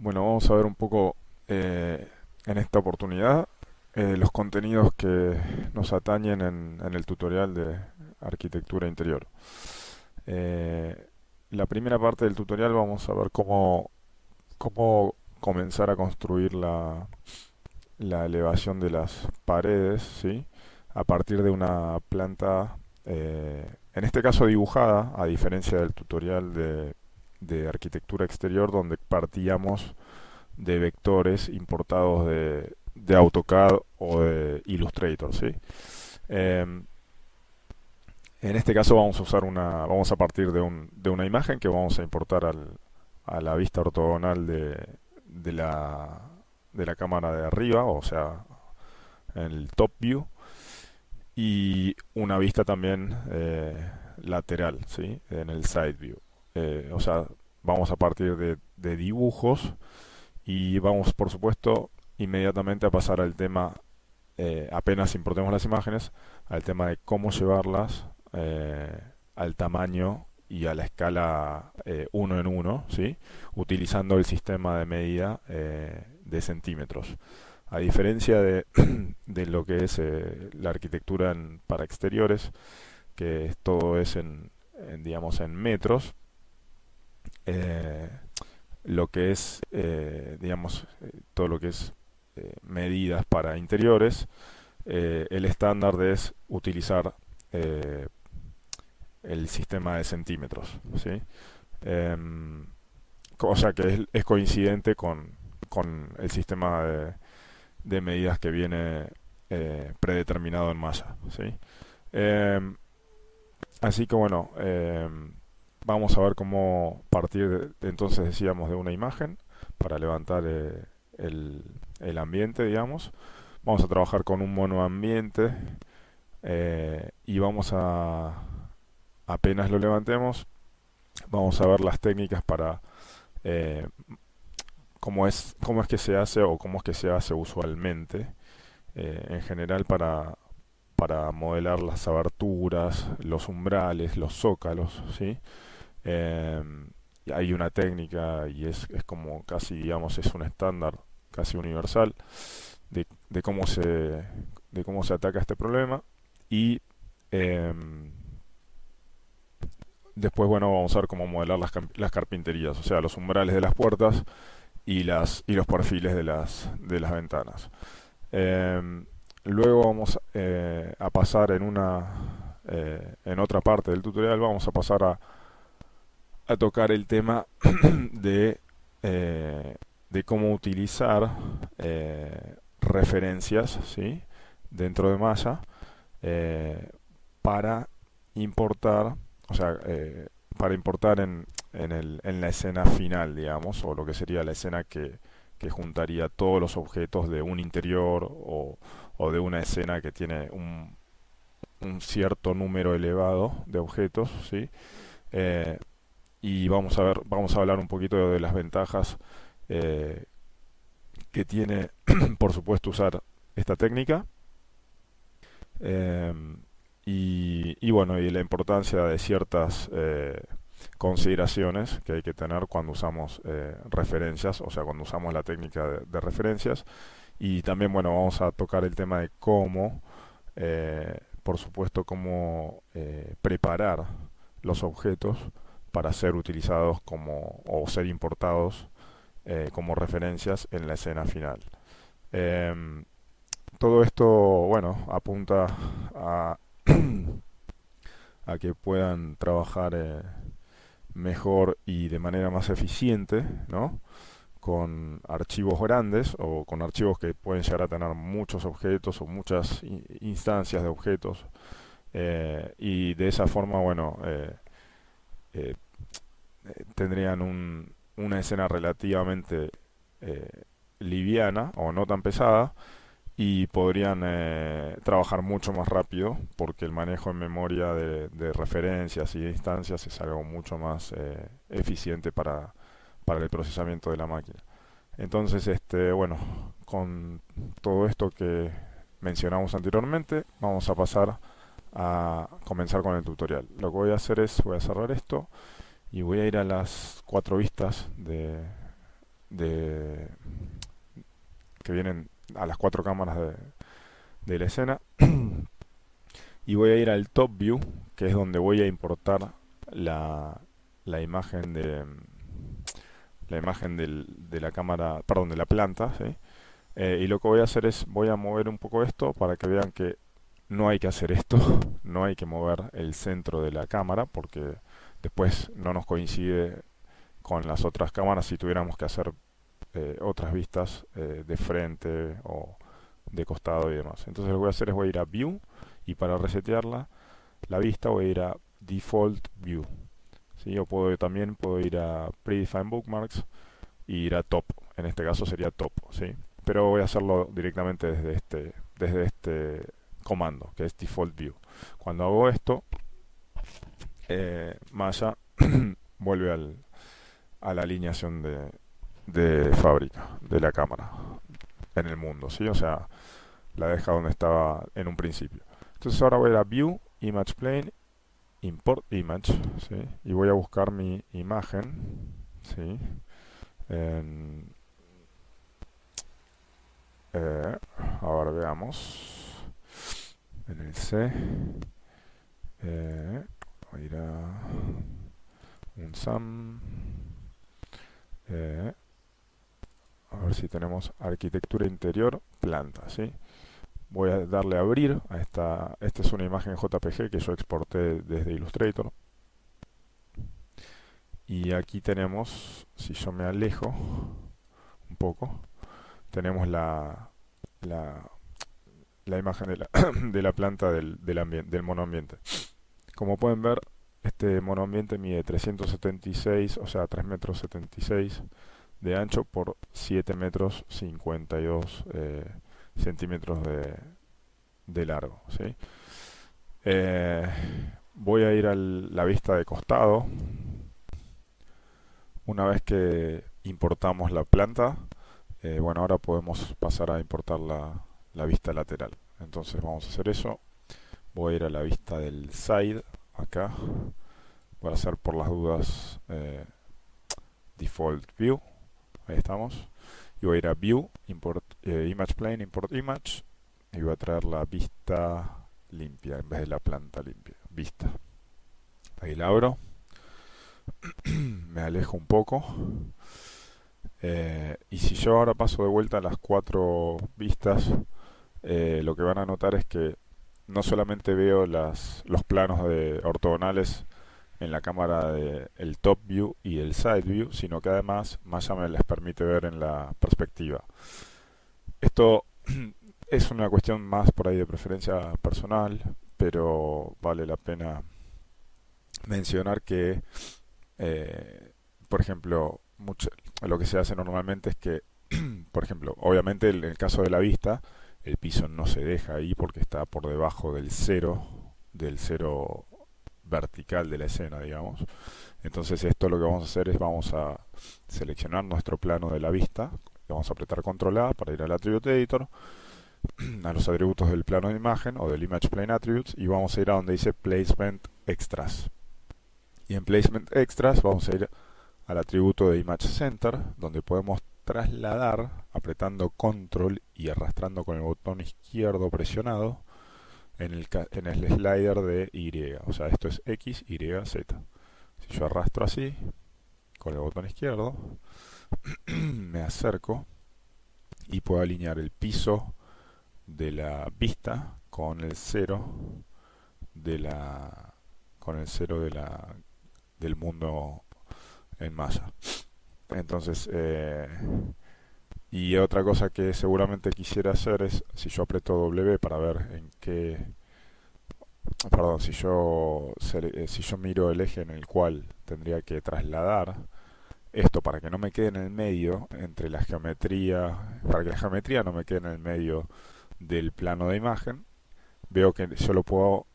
Bueno, vamos a ver un poco en esta oportunidad los contenidos que nos atañen en el tutorial de arquitectura interior. Eh, la primera parte del tutorial vamos a ver cómo comenzar a construir la elevación de las paredes, ¿sí? A partir de una planta, en este caso dibujada, a diferencia del tutorial de arquitectura exterior donde partíamos de vectores importados de AutoCAD o de Illustrator, ¿sí? Eh, en este caso vamos a partir de una imagen que vamos a importar a la vista ortogonal de la, de la cámara de arriba, o sea, en el top view, y una vista también lateral, ¿sí? En el side view. O sea, vamos a partir de dibujos y vamos, por supuesto, inmediatamente a pasar al tema, apenas importemos las imágenes, al tema de cómo llevarlas al tamaño y a la escala uno en uno, ¿sí? Utilizando el sistema de medida de centímetros. A diferencia de lo que es la arquitectura para exteriores, que todo es digamos, en metros, eh, lo que es, digamos, todo lo que es medidas para interiores, el estándar es utilizar eh, el sistema de centímetros, ¿sí? O sea que es coincidente con el sistema de medidas que viene predeterminado en masa, ¿sí? Em, Así que bueno, vamos a ver cómo partir entonces decíamos de una imagen para levantar el, el ambiente, digamos. Vamos a trabajar con un monoambiente y apenas lo levantemos, vamos a ver las técnicas para eh, cómo es que se hace o cómo es que se hace usualmente en general para modelar las aberturas, los umbrales, los zócalos, ¿sí? Eh, Hay una técnica y es como casi, digamos, es un estándar casi universal de de cómo se ataca este problema y eh, después, bueno, vamos a ver cómo modelar las carpinterías, o sea, los umbrales de las puertas y los perfiles de las ventanas. Eh, Luego vamos a pasar en otra parte del tutorial, vamos a pasar a tocar el tema de, eh, de cómo utilizar referencias, ¿sí? Dentro de Maya eh, para importar, o sea, para importar en la escena final, digamos, o lo que sería la escena que juntaría todos los objetos de un interior o de una escena que tiene un cierto número elevado de objetos, ¿sí? Eh, y vamos a hablar un poquito de las ventajas eh, que tiene, por supuesto, usar esta técnica. Eh, y bueno, y la importancia de ciertas consideraciones que hay que tener cuando usamos referencias, o sea, cuando usamos la técnica de referencias. Y también, bueno, vamos a tocar el tema de cómo, por supuesto, cómo preparar los objetos para ser utilizados como o ser importados como referencias en la escena final. Em, Todo esto, bueno, apunta a, a que puedan trabajar mejor y de manera más eficiente, ¿no? Con archivos grandes o con archivos que pueden llegar a tener muchos objetos o muchas instancias de objetos y de esa forma, bueno, eh, tendrían una escena relativamente eh, liviana o no tan pesada y podrían trabajar mucho más rápido porque el manejo en memoria de referencias y de instancias es algo mucho más eficiente para el procesamiento de la máquina. Entonces, bueno, con todo esto que mencionamos anteriormente, vamos a pasar a comenzar con el tutorial. Lo que voy a hacer es, voy a cerrar esto y voy a ir a las cuatro vistas de que vienen a las cuatro cámaras de la escena. Y voy a ir al top view, que es donde voy a importar la, la imagen de la cámara, perdón, de la planta, ¿sí? Y lo que voy a hacer es, voy a mover un poco esto para que vean que no hay que hacer esto, no hay que mover el centro de la cámara porque después no nos coincide con las otras cámaras si tuviéramos que hacer otras vistas de frente o de costado y demás. Entonces lo que voy a hacer es voy a ir a View y para resetearla la vista voy a ir a Default View. ¿Sí? Yo también puedo ir a Predefined Bookmarks y ir a Top. En este caso sería Top, ¿sí? Pero voy a hacerlo directamente desde este comando, que es Default View. Cuando hago esto, Maya vuelve a la alineación de fábrica de la cámara en el mundo, ¿sí? O sea, la deja donde estaba en un principio. Entonces ahora voy a ir a View, Image Plane, Import Image, ¿sí? Y voy a buscar mi imagen, ¿sí? En, eh, ahora veamos en el C, voy a ir a un SAM, a ver si tenemos arquitectura interior, planta, ¿sí? Voy a darle a abrir a esta es una imagen JPG que yo exporté desde Illustrator. Y aquí tenemos, si yo me alejo un poco, tenemos la, la imagen de la planta del monoambiente. Como pueden ver, este monoambiente mide 376, o sea, 3 metros 76 de ancho por 7 metros 52 centímetros de largo, ¿sí? Eh, Voy a ir a la vista de costado. Una vez que importamos la planta, bueno, ahora podemos pasar a importar la vista lateral. Entonces vamos a hacer eso. Voy a ir a la vista del side, acá. Voy a hacer por las dudas Default View. Ahí estamos. Y voy a ir a View, Import Image Plane, Import Image. Y voy a traer la vista limpia en vez de la planta limpia. Vista. Ahí la abro. Me alejo un poco. Y si yo ahora paso de vuelta a las cuatro vistas, lo que van a notar es que no solamente veo los planos ortogonales en la cámara del top view y el side view, sino que además Maya me les permite ver en la perspectiva. Esto es una cuestión más por ahí de preferencia personal, pero vale la pena mencionar que, por ejemplo, lo que se hace normalmente es que, por ejemplo, obviamente en el caso de la vista, el piso no se deja ahí porque está por debajo del cero vertical de la escena, digamos. Entonces esto lo que vamos a hacer es vamos a seleccionar nuestro plano de la vista, vamos a apretar Control A para ir al Attribute Editor, a los atributos del plano de imagen o del Image Plane Attributes y vamos a ir a donde dice Placement Extras. Y en Placement Extras vamos a ir al atributo de Image Center, donde podemos trasladar apretando Control y arrastrando con el botón izquierdo presionado en el slider de Y. O sea, esto es X, Y, Z. Si yo arrastro así, con el botón izquierdo, me acerco y puedo alinear el piso de la vista con el cero de la con el cero del mundo en Maya. Entonces, y otra cosa que seguramente quisiera hacer es, si yo aprieto W para ver en qué, perdón, si yo miro el eje en el cual tendría que trasladar esto para que no me quede en el medio entre la geometría, para que la geometría no me quede en el medio del plano de imagen, veo que yo lo puedo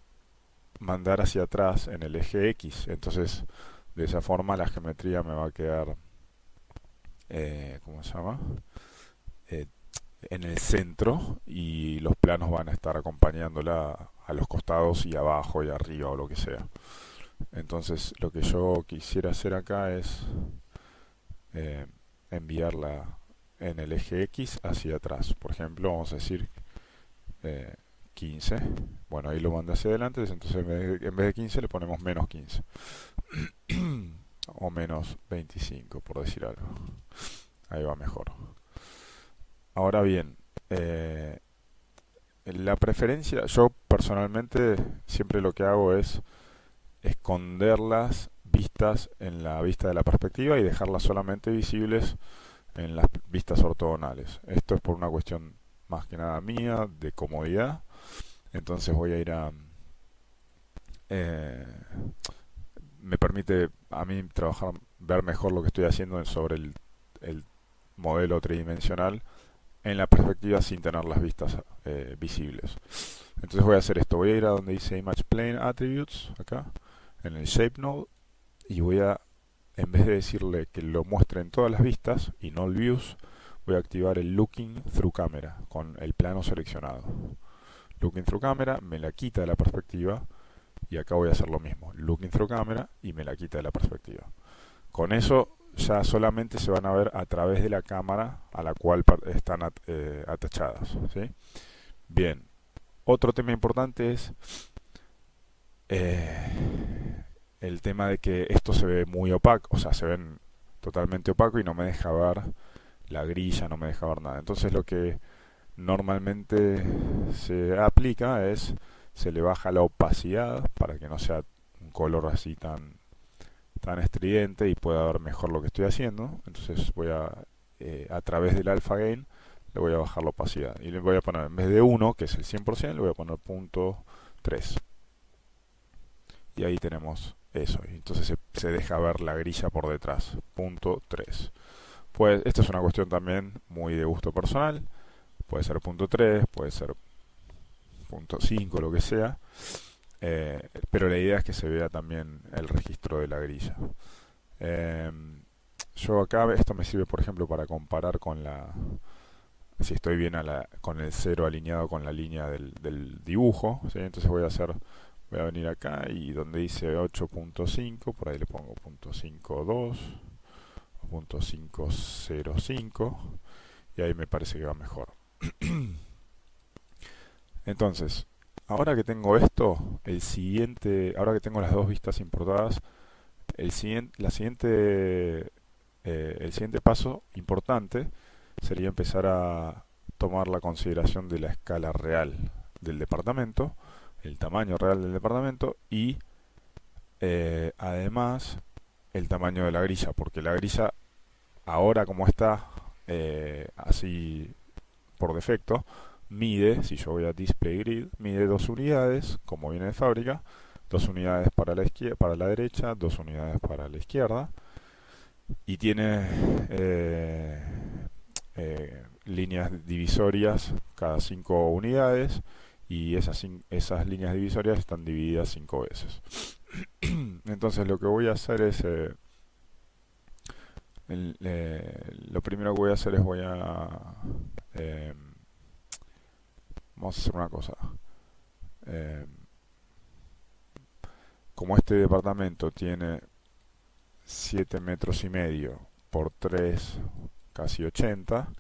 mandar hacia atrás en el eje X. Entonces, de esa forma la geometría me va a quedar, ¿cómo se llama? Eh, en el centro y los planos van a estar acompañándola a los costados y abajo y arriba o lo que sea. Entonces, lo que yo quisiera hacer acá es enviarla en el eje X hacia atrás. Por ejemplo, vamos a decir 15. Bueno, ahí lo mandé hacia adelante, entonces en vez de 15 le ponemos menos 15 o menos 25, por decir algo. Ahí va mejor. Ahora bien, la preferencia, yo personalmente siempre lo que hago es esconder las vistas en la vista de la perspectiva y dejarlas solamente visibles en las vistas ortogonales. Esto es por una cuestión más que nada mía, de comodidad. Entonces voy a ir a... eh, me permite a mí trabajar, ver mejor lo que estoy haciendo sobre el modelo tridimensional en la perspectiva sin tener las vistas visibles. Entonces voy a hacer esto, voy a ir a donde dice Image Plane Attributes, acá, en el Shape Node, y voy a, en vez de decirle que lo muestre en todas las vistas y no el Views, voy a activar el Looking Through Camera con el plano seleccionado. Looking Through Camera me la quita de la perspectiva, y acá voy a hacer lo mismo, Looking Through Camera, y me la quita de la perspectiva. Con eso ya solamente se van a ver a través de la cámara a la cual están atachadas, ¿sí? Bien, otro tema importante es el tema de que esto se ve muy opaco, o sea, se ven totalmente opaco y no me deja ver la grilla, no me deja ver nada. Entonces lo que normalmente se aplica es, se le baja la opacidad para que no sea un color así tan estridente y pueda ver mejor lo que estoy haciendo. Entonces voy a través del alpha gain, le voy a bajar la opacidad y le voy a poner, en vez de 1, que es el 100%, le voy a poner .3. Y ahí tenemos eso. Y entonces se deja ver la grilla por detrás. .3. Pues esta es una cuestión también muy de gusto personal. Puede ser .3, puede ser .5, lo que sea. Pero la idea es que se vea también el registro de la grilla. Yo acá, esto me sirve por ejemplo para comparar con si estoy bien con el 0 alineado con la línea del dibujo, ¿sí? Entonces voy a venir acá y donde dice 8.5, por ahí le pongo .52 o .505 y ahí me parece que va mejor. Entonces, ahora que tengo esto, ahora que tengo las dos vistas importadas, el siguiente paso importante sería empezar a tomar la consideración de la escala real del departamento, el tamaño real del departamento y además el tamaño de la grilla, porque la grilla ahora como está así por defecto, mide, si yo voy a Display Grid, mide 2 unidades, como viene de fábrica, 2 unidades para la para la derecha, 2 unidades para la izquierda, y tiene líneas divisorias cada 5 unidades, y esas líneas divisorias están divididas 5 veces. Entonces lo que voy a hacer es lo primero que voy a hacer es vamos a hacer una cosa. Como este departamento tiene 7 metros y medio por 3, casi 80,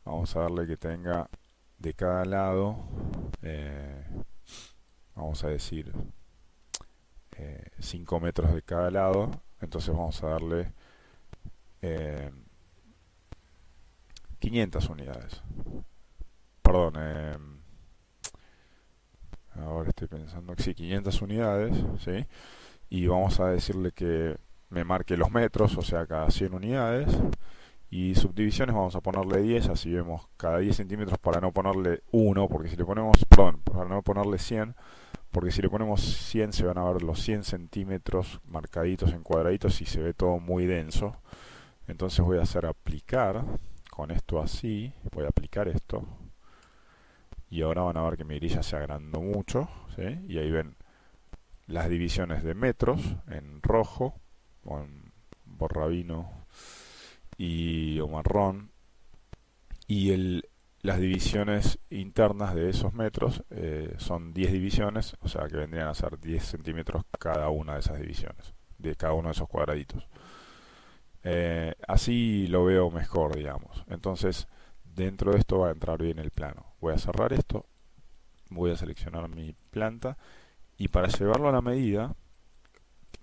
vamos a darle que tenga de cada lado, vamos a decir 5 metros de cada lado. Entonces vamos a darle 500 unidades. Perdón, ahora estoy pensando que sí, 500 unidades, ¿sí? Y vamos a decirle que me marque los metros, o sea, cada 100 unidades. Y subdivisiones vamos a ponerle 10, así vemos cada 10 centímetros para no ponerle 1, porque si le ponemos, perdón, para no ponerle 100, porque si le ponemos 100 se van a ver los 100 centímetros marcaditos en cuadraditos y se ve todo muy denso. Entonces voy a hacer aplicar, con esto así, voy a aplicar esto. Y ahora van a ver que mi grilla se agrandó mucho, ¿sí? Y ahí ven las divisiones de metros en rojo, o en borrabino o marrón, y las divisiones internas de esos metros son 10 divisiones, o sea que vendrían a ser 10 centímetros cada una de esas divisiones, de cada uno de esos cuadraditos. Así lo veo mejor, digamos. Entonces, dentro de esto va a entrar bien el plano. Voy a cerrar esto, voy a seleccionar mi planta y para llevarlo a la medida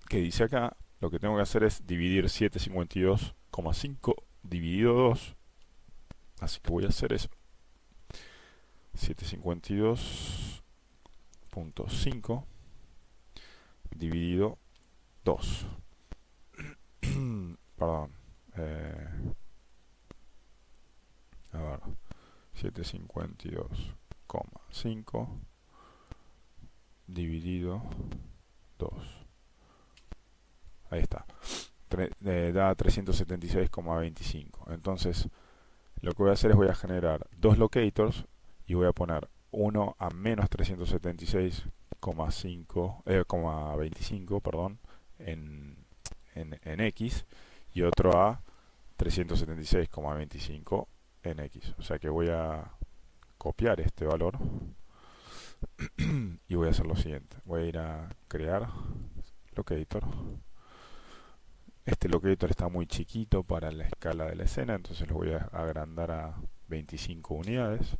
que dice acá, lo que tengo que hacer es dividir 752,5 dividido 2. Así que voy a hacer eso. 752,5 dividido 2. Perdón. A ver. 752,5 dividido 2. Ahí está. Da 376,25. Entonces, lo que voy a hacer es voy a generar dos locators y voy a poner uno a menos 376,25, perdón, en X y otro a 376,25 en X. O sea que voy a copiar este valor y voy a hacer lo siguiente. Voy a ir a crear locator. Este locator está muy chiquito para la escala de la escena, entonces lo voy a agrandar a 25 unidades.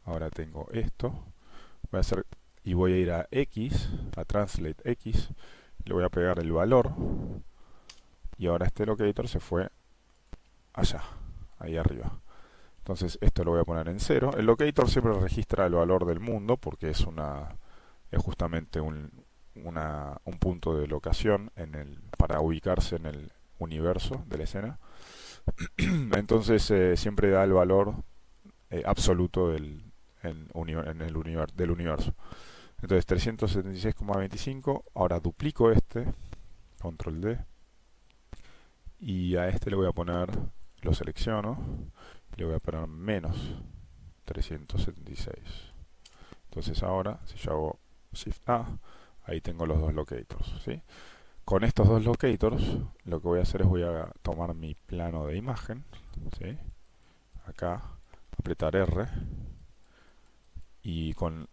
Ahora tengo esto. Voy a hacer y voy a ir a X, a Translate X. Le voy a pegar el valor. Y ahora este locator se fue allá, ahí arriba. Entonces esto lo voy a poner en 0. El locator siempre registra el valor del mundo porque es justamente un punto de locación para ubicarse en el universo de la escena. Entonces siempre da el valor absoluto del universo. Entonces 376,25. Ahora duplico este, control D, y a este le voy a poner, lo selecciono, y le voy a poner menos 376. Entonces ahora, si yo hago Shift A, ahí tengo los dos locators, ¿sí? Con estos dos locators, lo que voy a hacer es voy a tomar mi plano de imagen, ¿sí? Acá, apretar R, y con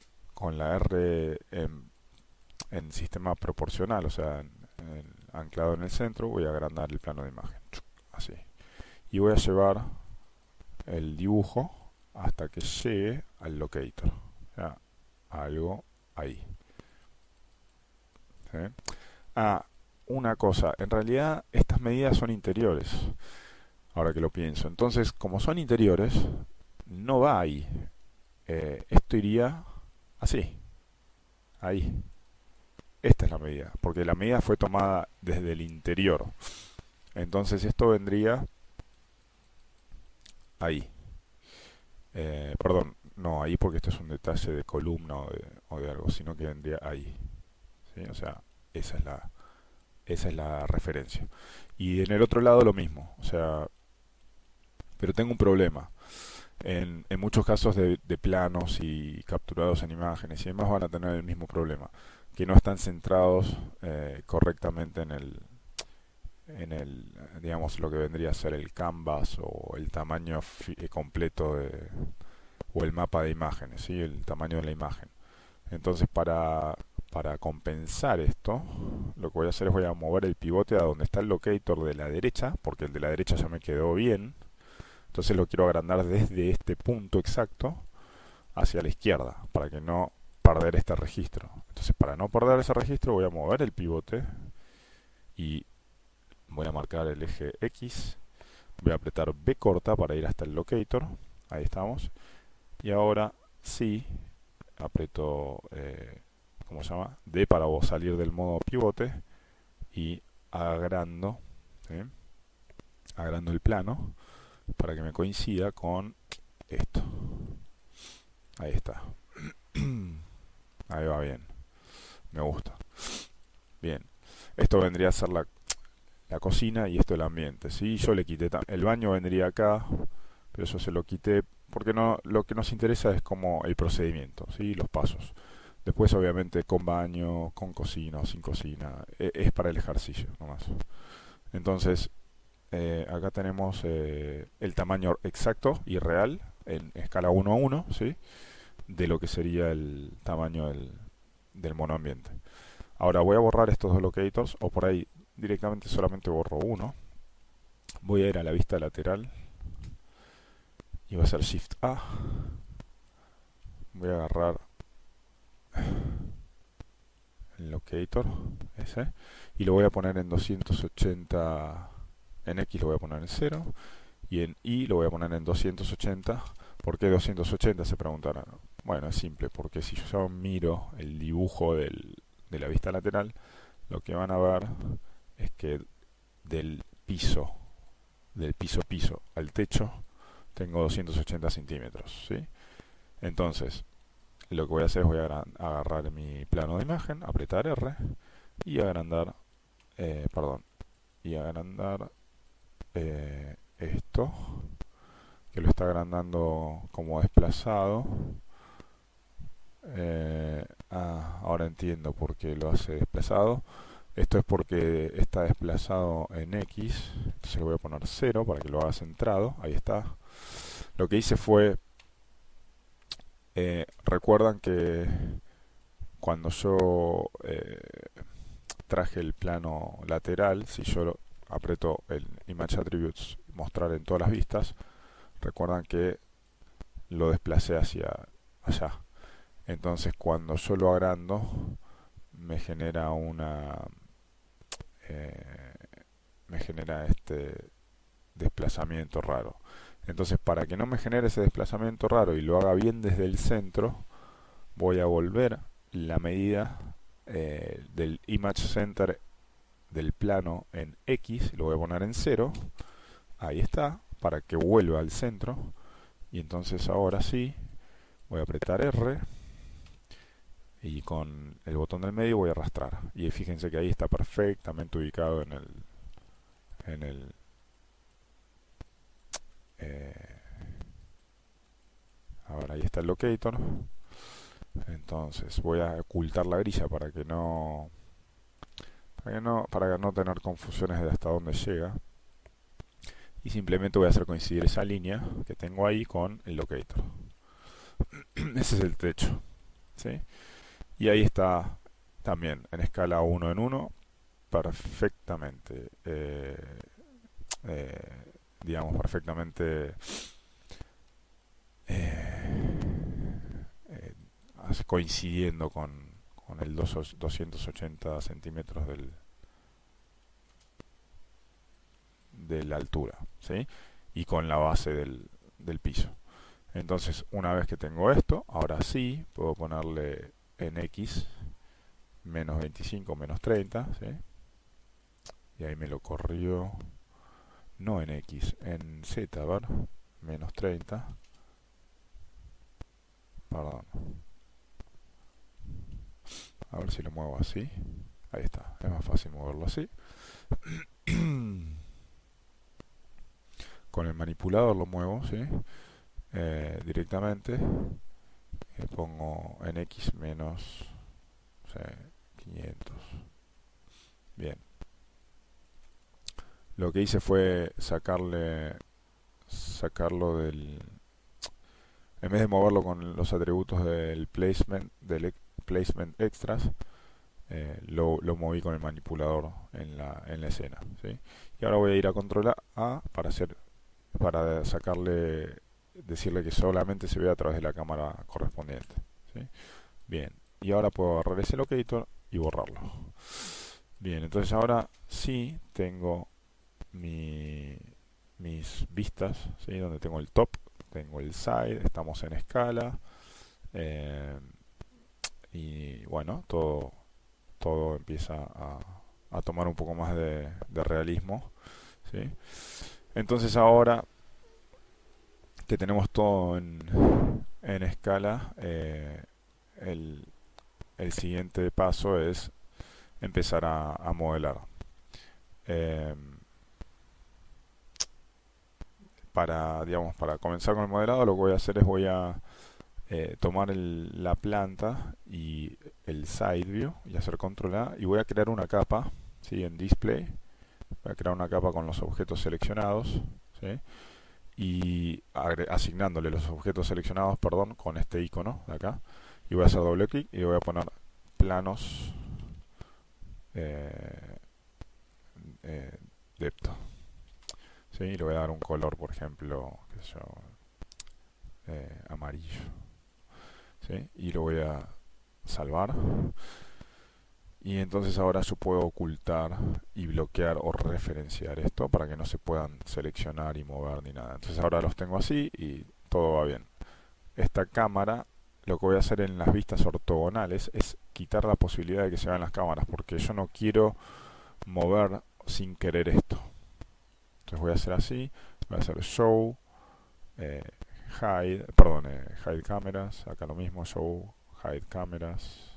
la R en sistema proporcional, o sea, anclado en el centro, voy a agrandar el plano de imagen, así. Y voy a llevar el dibujo hasta que llegue al locator, o sea, algo ahí. ¿Sí? Una cosa, en realidad estas medidas son interiores, ahora que lo pienso. Entonces, como son interiores, no va ahí. Esto iría así, ahí. Esta es la medida, porque la medida fue tomada desde el interior. Entonces esto vendría ahí. Perdón, no ahí porque esto es un detalle de columna o de algo, sino que vendría ahí. ¿Sí? O sea, esa es la referencia. Y en el otro lado lo mismo. O sea, pero tengo un problema. En muchos casos de planos y capturados en imágenes y demás van a tener el mismo problema, que no están centrados correctamente digamos, lo que vendría a ser el canvas o el tamaño completo o el mapa de imágenes, ¿sí? El tamaño de la imagen. Entonces, para compensar esto, lo que voy a hacer es voy a mover el pivote a donde está el locator de la derecha, porque el de la derecha ya me quedó bien. Entonces lo quiero agrandar desde este punto exacto hacia la izquierda, para que no perder este registro. Entonces, para no perder ese registro, voy a mover el pivote y voy a marcar el eje X. Voy a apretar B corta para ir hasta el locator. Ahí estamos. Y ahora sí, aprieto, ¿cómo se llama? D para salir del modo pivote y agrando, ¿sí? Agrando el plano para que me coincida con esto. Ahí está. Ahí va bien. Me gusta. Bien. Esto vendría a ser la cocina y esto el ambiente. ¿Sí? Yo le quité el baño vendría acá, pero eso se lo quité porque no, lo que nos interesa es como el procedimiento, ¿sí? Los pasos. Después obviamente con baño, con cocina o sin cocina. Es para el ejercicio nomás. Entonces acá tenemos el tamaño exacto y real en escala 1:1, ¿sí? De lo que sería el tamaño del monoambiente. Ahora voy a borrar estos dos locators, o por ahí directamente solamente borro uno. Voy a ir a la vista lateral y voy a hacer Shift A. Voy a agarrar el locator ese y lo voy a poner en 280. En X lo voy a poner en 0 y en Y lo voy a poner en 280. ¿Por qué 280? Se preguntarán. Bueno, es simple, porque si yo miro el dibujo de la vista lateral, lo que van a ver es que del piso piso al techo tengo 280 centímetros, ¿sí? Entonces, lo que voy a hacer es voy a agarrar mi plano de imagen, apretar R y agrandar, y agrandar esto, que lo está agrandando como desplazado. Ahora entiendo por qué lo hace desplazado. Esto es porque está desplazado en X, entonces le voy a poner 0 para que lo haga centrado. Ahí está. Lo que hice fue, recuerdan que cuando yo traje el plano lateral, si yo aprieto el Image Attributes, mostrar en todas las vistas, recuerdan que lo desplacé hacia allá. Entonces cuando yo lo agrando, me genera me genera este desplazamiento raro. Entonces, para que no me genere ese desplazamiento raro y lo haga bien desde el centro, voy a volver la medida del Image Center del plano en X, lo voy a poner en 0. Ahí está, para que vuelva al centro. Y entonces ahora sí, voy a apretar R y con el botón del medio voy a arrastrar. Y fíjense que ahí está perfectamente ubicado en el ahora ahí está el locator. Entonces voy a ocultar la grilla para no tener confusiones de hasta dónde llega, y simplemente voy a hacer coincidir esa línea que tengo ahí con el locator. Ese es el techo, ¿sí? Y ahí está también en escala 1 en 1 perfectamente, digamos, perfectamente coincidiendo con el 280 centímetros de la altura, ¿sí? Y con la base del piso. Entonces, una vez que tengo esto, ahora sí puedo ponerle en X menos 25, menos 30, ¿sí? Y ahí me lo corrió, no en X, en Z, a ver, menos 30, perdón, a ver si lo muevo así, ahí está, es más fácil moverlo así. Con el manipulador lo muevo, ¿sí? Directamente pongo en X menos, o sea, 500. Bien, lo que hice fue sacarlo en vez de moverlo con los atributos del placement extras, lo moví con el manipulador en la escena, ¿sí? Y ahora voy a ir a control A para decirle que solamente se ve a través de la cámara correspondiente, ¿sí? Bien, y ahora puedo agarrar ese locator y borrarlo. Bien, entonces ahora sí tengo mis vistas, ¿sí? Donde tengo el top, tengo el side, estamos en escala, y bueno, todo empieza a tomar un poco más de realismo, ¿sí? Entonces ahora que tenemos todo en escala, el siguiente paso es empezar a modelar. Eh, para comenzar con el modelado, lo que voy a hacer es voy a tomar la planta y el side view y hacer control A, y voy a crear una capa, ¿sí? En display voy a crear una capa con los objetos seleccionados, ¿sí? Y asignándole los objetos seleccionados, perdón, con este icono de acá, y voy a hacer doble clic y voy a poner planos depth. ¿Sí? Y le voy a dar un color, por ejemplo, qué sé yo, amarillo. ¿Sí? Y lo voy a salvar. Y entonces ahora yo puedo ocultar y bloquear o referenciar esto para que no se puedan seleccionar y mover ni nada. Entonces ahora los tengo así y todo va bien. Esta cámara, lo que voy a hacer en las vistas ortogonales es quitar la posibilidad de que se vean las cámaras, porque yo no quiero mover sin querer esto. Entonces voy a hacer así, voy a hacer show, eh, hide cámaras, acá lo mismo, show, hide cámaras,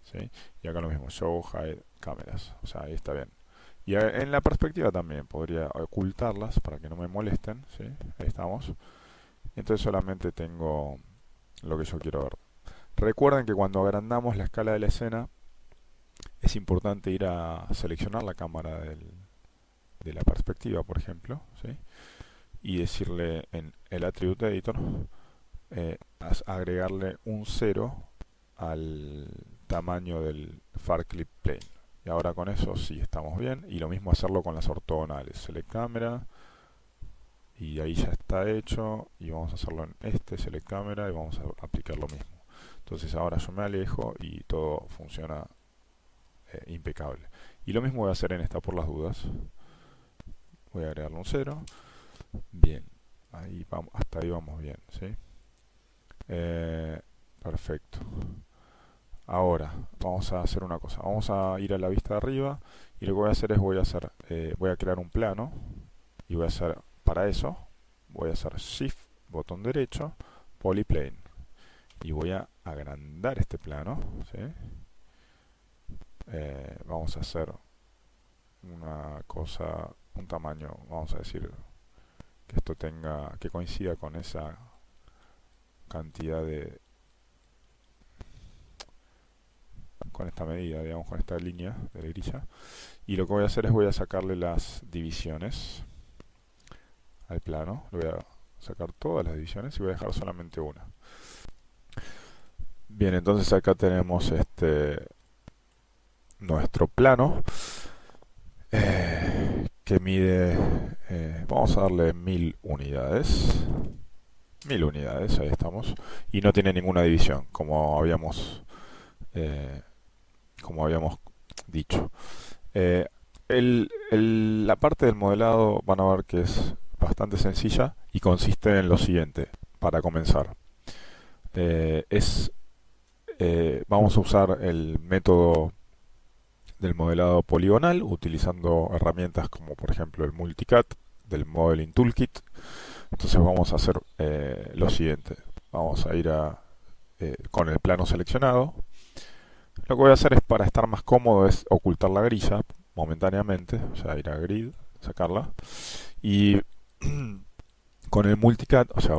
¿sí? Y acá lo mismo, show, hide cámaras, o sea, ahí está bien. Y en la perspectiva también podría ocultarlas para que no me molesten, ¿sí? Ahí estamos. Entonces solamente tengo lo que yo quiero ver. Recuerden que cuando agrandamos la escala de la escena es importante ir a seleccionar la cámara de la perspectiva, por ejemplo, ¿sí? Y decirle en el Attribute Editor, agregarle un 0 al tamaño del Far Clip Plane. Y ahora con eso sí estamos bien. Y lo mismo hacerlo con las ortogonales. Select Camera. Y ahí ya está hecho. Y vamos a hacerlo en este Select Camera. Y vamos a aplicar lo mismo. Entonces ahora yo me alejo y todo funciona impecable. Y lo mismo voy a hacer en esta por las dudas. Voy a agregarle un 0. Bien. Ahí vamos, hasta ahí vamos bien, ¿sí? Perfecto. Ahora vamos a hacer una cosa. Vamos a ir a la vista de arriba y lo que voy a hacer es voy a crear un plano y voy a hacer para eso voy a hacer Shift botón derecho Polyplane y voy a agrandar este plano, ¿sí? Vamos a hacer una cosa, un tamaño, vamos a decir que esto que coincida con esa cantidad con esta medida, digamos, con esta línea de la grilla. Y lo que voy a hacer es voy a sacarle las divisiones al plano. Le voy a sacar todas las divisiones y voy a dejar solamente una. Bien, entonces acá tenemos nuestro plano que mide, vamos a darle 1000 unidades. 1000 unidades, ahí estamos. Y no tiene ninguna división, eh, como habíamos dicho. La parte del modelado van a ver que es bastante sencilla y consiste en lo siguiente, para comenzar. Vamos a usar el método del modelado poligonal utilizando herramientas como por ejemplo el Multicad del Modeling Toolkit. Entonces vamos a hacer lo siguiente. Vamos a ir con el plano seleccionado. Lo que voy a hacer es, para estar más cómodo, es ocultar la grilla momentáneamente, o sea, ir a Grid, sacarla, y con el Multicad, o sea,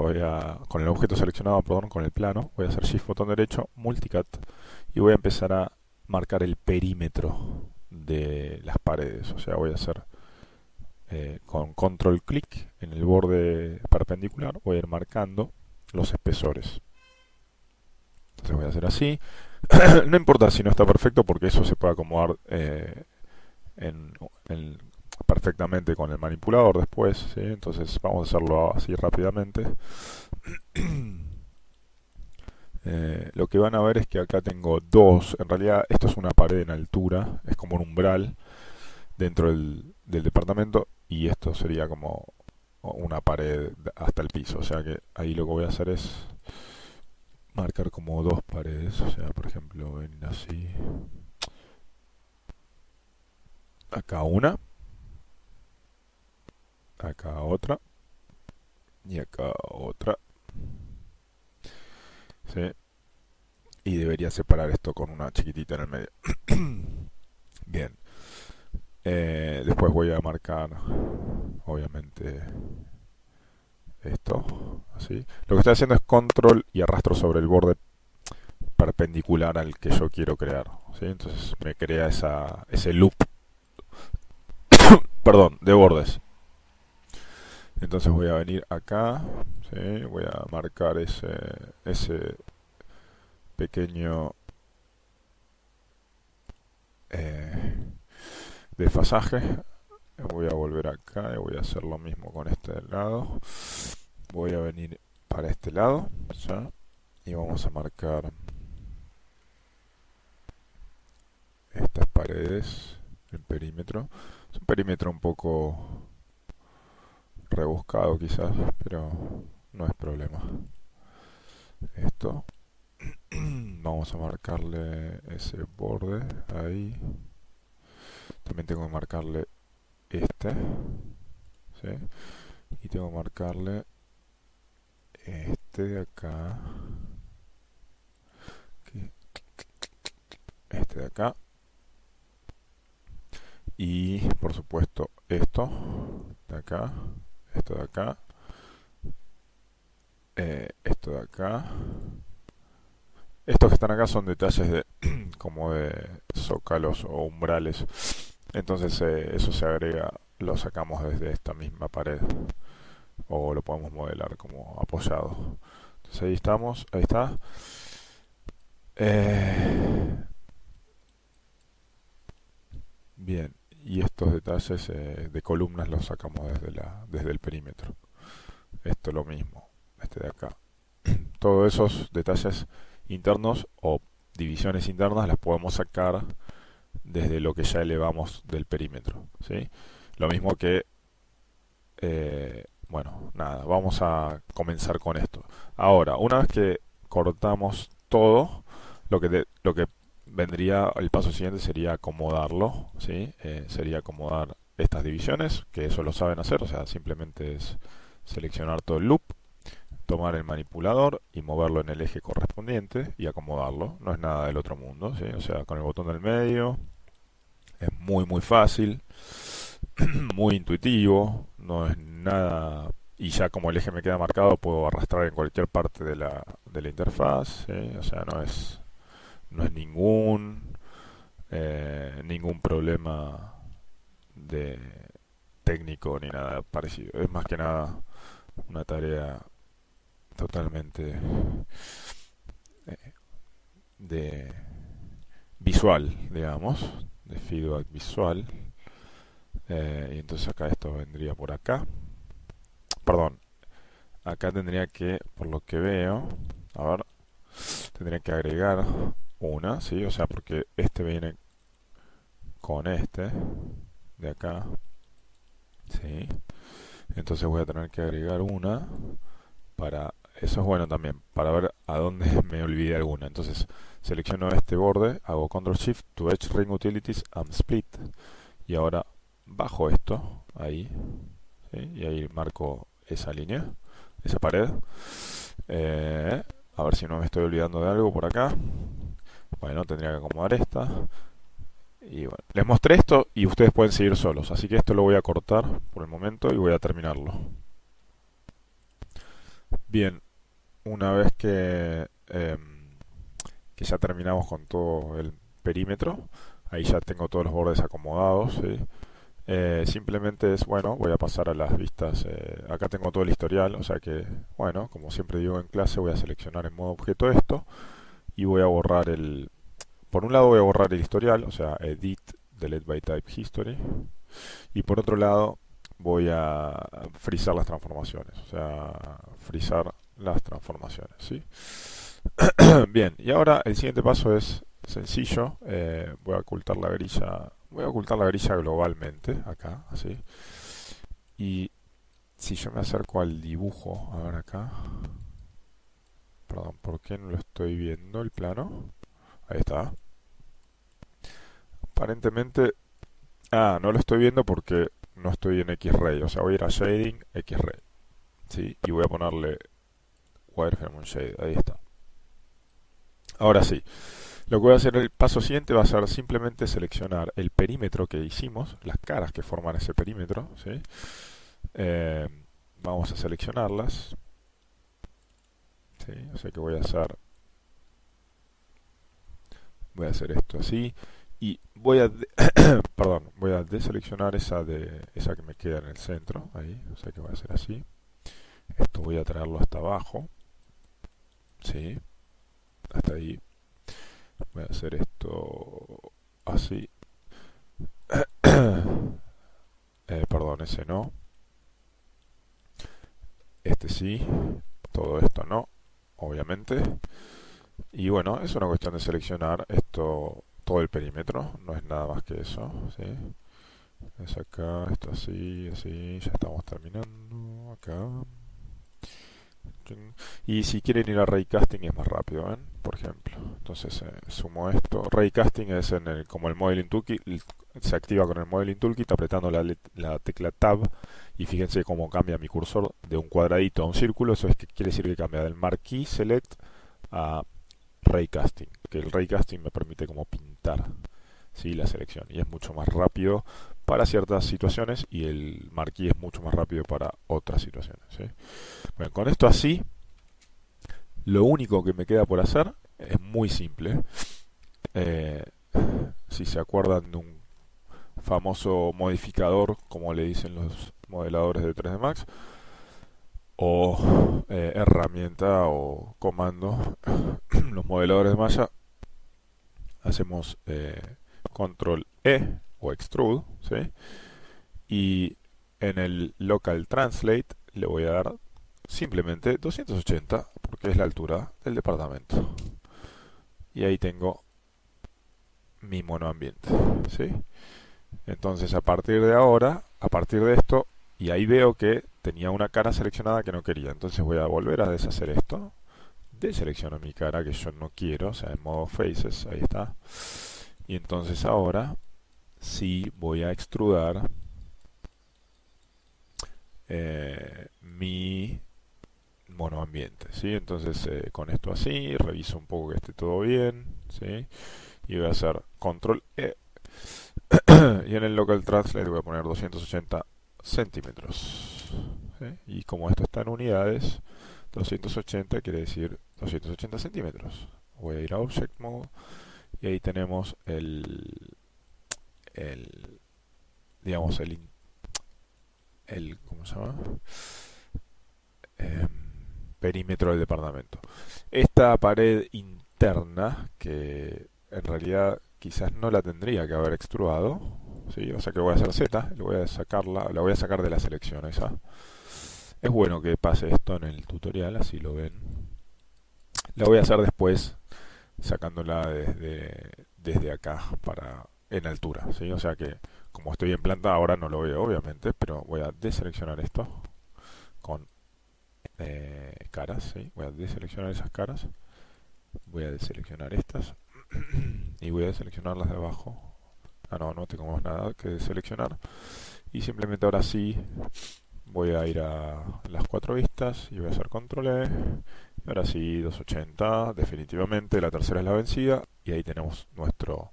con el objeto seleccionado, perdón, con el plano, voy a hacer Shift botón derecho, Multicad, y voy a empezar a marcar el perímetro de las paredes, o sea, voy a hacer con control clic en el borde perpendicular, voy a ir marcando los espesores. Entonces voy a hacer así. No importa si no está perfecto porque eso se puede acomodar en, en, perfectamente con el manipulador después, ¿sí? Entonces vamos a hacerlo así rápidamente. Lo que van a ver es que acá tengo dos, en realidad esto es una pared en altura, es como un umbral dentro del departamento, y esto sería como una pared hasta el piso, o sea que ahí lo que voy a hacer es marcar como dos paredes, o sea, por ejemplo, ven así, acá una, acá otra y acá otra, ¿sí? Y debería separar esto con una chiquitita en el medio. Bien. Después voy a marcar, obviamente, esto, así. Lo que estoy haciendo es control y arrastro sobre el borde perpendicular al que yo quiero crear, ¿sí? Entonces me crea ese loop, perdón, de bordes. Entonces voy a venir acá, ¿sí? Voy a marcar ese pequeño desfasaje Voy a volver acá y voy a hacer lo mismo con este lado. Voy a venir para este lado, ¿ya? Y vamos a marcar estas paredes, el perímetro. Es un perímetro un poco rebuscado quizás, pero no es problema. Esto, vamos a marcarle ese borde ahí. También tengo que marcarle este, ¿sí? Y tengo que marcarle este de acá, este de acá, y por supuesto esto de acá, esto de acá, esto de acá. Estos que están acá son detalles de como de zócalos o umbrales. Entonces eso se agrega, lo sacamos desde esta misma pared o lo podemos modelar como apoyado. Entonces ahí estamos, ahí está. Eh, bien, y estos detalles de columnas los sacamos desde el perímetro. Esto lo mismo, este de acá. Todos esos detalles internos o divisiones internas las podemos sacar desde lo que ya elevamos del perímetro, ¿sí? Lo mismo que, bueno, nada, vamos a comenzar con esto. Ahora, una vez que cortamos todo, lo que vendría, el paso siguiente sería acomodarlo, ¿sí? Sería acomodar estas divisiones, que eso lo saben hacer, o sea, simplemente es seleccionar todo el loop, tomar el manipulador y moverlo en el eje correspondiente y acomodarlo. No es nada del otro mundo, ¿sí? O sea, con el botón del medio es muy fácil, muy intuitivo, no es nada. Y ya como el eje me queda marcado, puedo arrastrar en cualquier parte de la interfaz, ¿sí? O sea, no es ningún problema de técnico ni nada parecido. Es más que nada una tarea totalmente de visual, digamos, de feedback visual. Y entonces acá esto vendría por acá. Perdón, acá tendría que, por lo que veo, a ver, tendría que agregar una, ¿sí? O sea, porque este viene con este de acá, ¿sí? Entonces voy a tener que agregar una para, eso es bueno también, para ver a dónde me olvidé alguna. Entonces selecciono este borde, hago Ctrl Shift to Edge Ring Utilities and Split y ahora bajo esto, ahí, ¿sí? Y ahí marco esa línea, esa pared. Eh, a ver si no me estoy olvidando de algo por acá. Bueno, tendría que acomodar esta. Y bueno, les mostré esto y ustedes pueden seguir solos. Así que esto lo voy a cortar por el momento y voy a terminarlo. Bien, una vez que ya terminamos con todo el perímetro, ahí ya tengo todos los bordes acomodados, ¿sí? Simplemente es, bueno, voy a pasar a las vistas. Acá tengo todo el historial, o sea que, bueno, como siempre digo en clase, voy a seleccionar en modo objeto esto y voy a borrar por un lado voy a borrar el historial, o sea, edit, delete by type history, y por otro lado voy a frizar las transformaciones, o sea, frizar las transformaciones, ¿sí? Bien, y ahora el siguiente paso es sencillo. Voy a ocultar la grilla globalmente, acá, así. Y si yo me acerco al dibujo, a ver acá, perdón, ¿por qué no lo estoy viendo el plano? Ahí está. Aparentemente, no lo estoy viendo porque no estoy en X-Ray, o sea, voy a ir a Shading, X-Ray, ¿sí? Y voy a ponerle Wireframe on Shade, ahí está. Ahora sí, lo que voy a hacer el paso siguiente va a ser simplemente seleccionar el perímetro que hicimos, las caras que forman ese perímetro, ¿sí? Eh, Vamos a seleccionarlas, ¿sí? O sea que voy a hacer esto así y perdón, voy a deseleccionar esa que me queda en el centro, ahí, o sea que voy a hacer así. Esto voy a traerlo hasta abajo, ¿sí? Hasta ahí. Voy a hacer esto así. con ese no, este sí, todo esto no, obviamente. Y bueno, es una cuestión de seleccionar esto, todo el perímetro, no es nada más que eso, ¿sí? Es acá, esto así, así, ya estamos terminando, acá. Y si quieren ir a Raycasting es más rápido, ¿ven? Por ejemplo. Entonces sumo esto. Raycasting es como el Modeling Toolkit, se activa con el Modeling Toolkit apretando la tecla Tab y fíjense cómo cambia mi cursor de un cuadradito a un círculo. Eso es que quiere decir que cambia del Marquee Select a Raycasting, que el Raycasting me permite como pintar, ¿sí?, la selección y es mucho más rápido para ciertas situaciones y el Marquee es mucho más rápido para otras situaciones, ¿sí? Bueno, con esto así, lo único que me queda por hacer es muy simple. Eh, si se acuerdan de un famoso modificador, como le dicen los modeladores de 3D Max, o herramienta o comando, los modeladores de malla, hacemos control E o extrude, ¿sí? Y en el local translate le voy a dar simplemente 280 porque es la altura del departamento. Y ahí tengo mi monoambiente, ¿sí? Entonces a partir de ahora, a partir de esto, y ahí veo que tenía una cara seleccionada que no quería. Entonces voy a volver a deshacer esto. Deselecciono mi cara que yo no quiero, o sea, en modo faces, ahí está. Y entonces ahora sí voy a extrudar mi monoambiente, ¿sí? Entonces con esto así, reviso un poco que esté todo bien, ¿sí? Y voy a hacer control E y en el local translate voy a poner 280 centímetros, ¿sí? Y como esto está en unidades, 280 quiere decir 280 centímetros. Voy a ir a Object Mode y ahí tenemos el digamos, ¿cómo se llama? Perímetro del departamento. Esta pared interna, que en realidad quizás no la tendría que haber extrudado, ¿sí? O sea que voy a hacer Z, le voy a sacarla, la voy a sacar de la selección esa. Es bueno que pase esto en el tutorial, así lo ven. La voy a hacer después sacándola desde acá para en altura, ¿sí? O sea que como estoy en planta ahora no lo veo obviamente, pero voy a deseleccionar esto con caras, ¿sí? Voy a deseleccionar esas caras, voy a deseleccionar estas y voy a deseleccionar las de abajo. Ah, no, no tengo más nada que deseleccionar y simplemente ahora sí voy a ir a las cuatro vistas y voy a hacer control E. Y ahora sí, 280, definitivamente, la tercera es la vencida y ahí tenemos nuestro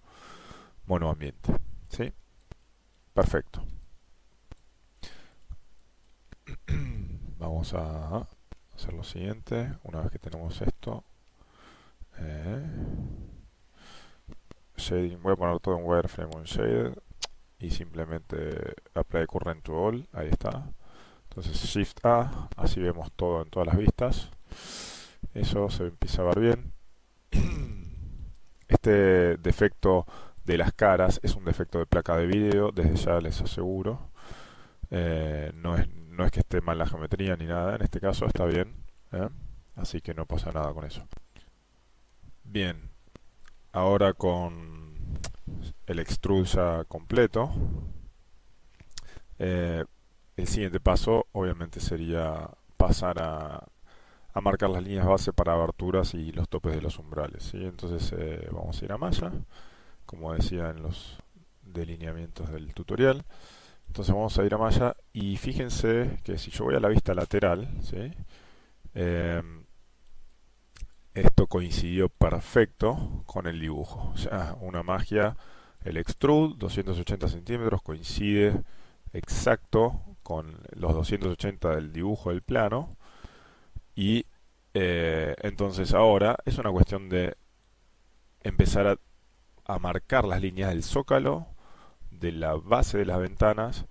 monoambiente, ¿sí? Perfecto. Vamos a hacer lo siguiente, una vez que tenemos esto, shading, voy a poner todo en wireframe on shaded y simplemente apply current to all, ahí está. Entonces shift A, así vemos todo en todas las vistas. Eso se empieza a ver bien. Este defecto de las caras es un defecto de placa de vídeo, desde ya les aseguro. No es que esté mal la geometría ni nada, en este caso está bien, ¿eh? Así que no pasa nada con eso. Bien, ahora con el extrude ya completo, el siguiente paso obviamente sería pasar a marcar las líneas base para aberturas y los topes de los umbrales, ¿sí? Entonces vamos a ir a malla, como decía en los delineamientos del tutorial. Entonces vamos a ir a malla y fíjense que si yo voy a la vista lateral, ¿sí? Esto coincidió perfecto con el dibujo. O sea, una magia, el extrude, 280 centímetros, coincide exacto con los 280 del dibujo del plano. Y entonces ahora es una cuestión de empezar a marcar las líneas del zócalo, de la base de las ventanas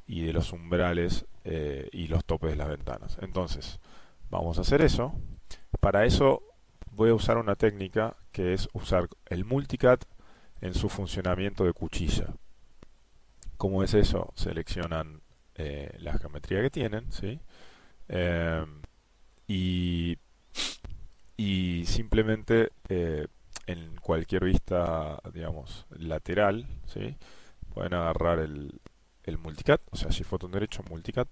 y de los umbrales y los topes de las ventanas. Entonces, vamos a hacer eso. Para eso voy a usar una técnica que es usar el multicad en su funcionamiento de cuchilla. ¿Cómo es eso? Seleccionan la geometría que tienen, ¿sí? Eh, y, y simplemente en cualquier vista, digamos, lateral, ¿sí? Pueden agarrar el multicat, o sea, Shift botón derecho, multicat,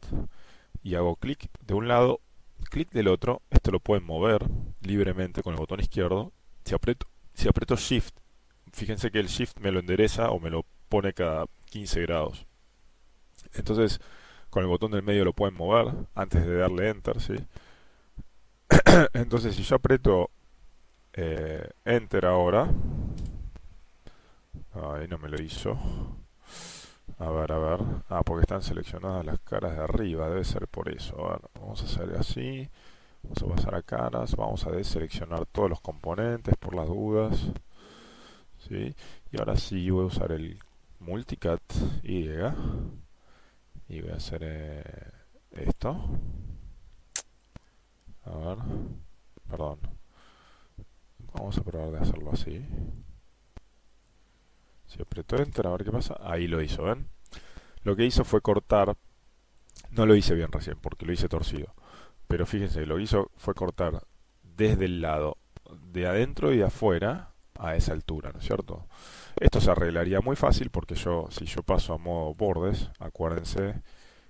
y hago clic de un lado, clic del otro. Esto lo pueden mover libremente con el botón izquierdo. Si aprieto Shift, fíjense que el Shift me lo endereza o me lo pone cada 15 grados. Entonces, con el botón del medio lo pueden mover antes de darle Enter, ¿sí? Entonces, si yo aprieto Enter ahora, ahí no me lo hizo. A ver, a ver. Ah, porque están seleccionadas las caras de arriba, debe ser por eso. A ver, vamos a hacer así. Vamos a pasar a caras, vamos a deseleccionar todos los componentes por las dudas, ¿sí? Y ahora sí voy a usar el multicat Y y voy a hacer esto. A ver, perdón. Vamos a probar de hacerlo así. Si aprieto Enter, a ver qué pasa. Ahí lo hizo, ¿ven? Lo que hizo fue cortar. No lo hice bien recién porque lo hice torcido. Pero fíjense, lo que hizo fue cortar desde el lado de adentro y de afuera a esa altura, ¿no es cierto? Esto se arreglaría muy fácil porque si yo paso a modo bordes, acuérdense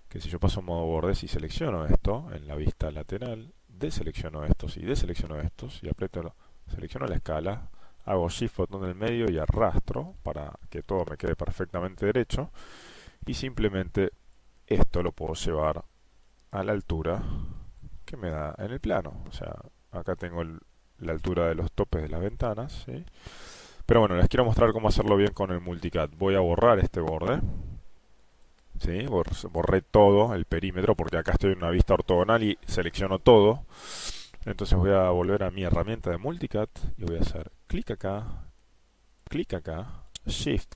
que si yo paso a modo bordes y selecciono esto en la vista lateral, deselecciono estos y deselecciono estos y aprieto, selecciono la escala, hago Shift botón del medio y arrastro para que todo me quede perfectamente derecho y simplemente esto lo puedo llevar a la altura que me da en el plano. O sea, acá tengo la altura de los topes de las ventanas, ¿sí? Pero bueno, les quiero mostrar cómo hacerlo bien con el multicat. Voy a borrar este borde, ¿sí? Borré todo el perímetro porque acá estoy en una vista ortogonal y selecciono todo. Entonces voy a volver a mi herramienta de multicat y voy a hacer clic acá, shift,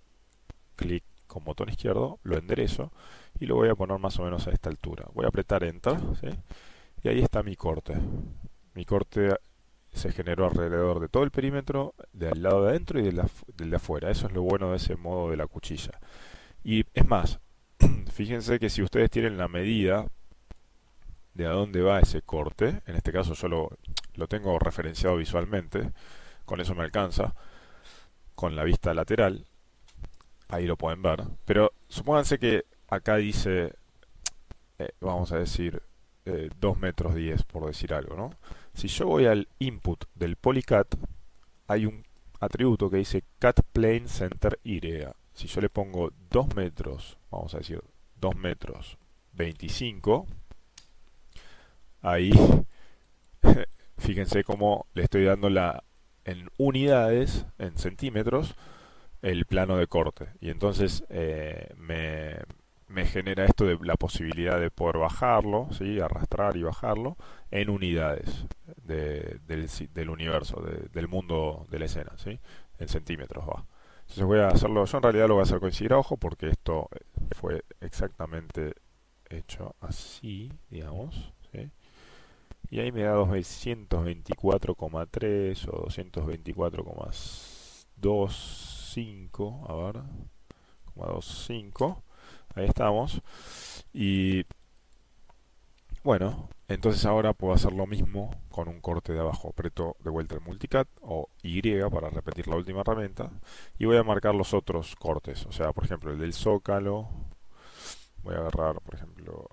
clic con botón izquierdo, lo enderezo y lo voy a poner más o menos a esta altura. Voy a apretar enter, ¿sí? Y ahí está mi corte. Mi corte se generó alrededor de todo el perímetro, del lado de adentro y del de afuera. Eso es lo bueno de ese modo de la cuchilla. Y es más, fíjense que si ustedes tienen la medida de a dónde va ese corte, en este caso yo lo tengo referenciado visualmente, con eso me alcanza, con la vista lateral, ahí lo pueden ver. Pero supónganse que acá dice, vamos a decir, 2 metros 10 por decir algo, ¿no? Si yo voy al input del polycat, hay un atributo que dice cat plane center area. Si yo le pongo 2 metros, vamos a decir 2 metros 25, ahí fíjense cómo le estoy dando en unidades, en centímetros, el plano de corte. Y entonces me genera esto de la posibilidad de poder bajarlo, ¿sí? Arrastrar y bajarlo en unidades del universo, del mundo de la escena, ¿sí? En centímetros va. Entonces voy a hacerlo, yo en realidad lo voy a hacer coincidir a ojo porque esto fue exactamente hecho así, digamos, ¿sí? Y ahí me da 224,3 o 224,25, a ver, 0,25. Ahí estamos. Y bueno, entonces ahora puedo hacer lo mismo con un corte de abajo. Aprieto de vuelta el multicat o Y para repetir la última herramienta. Y voy a marcar los otros cortes. O sea, por ejemplo, el del zócalo. Voy a agarrar, por ejemplo,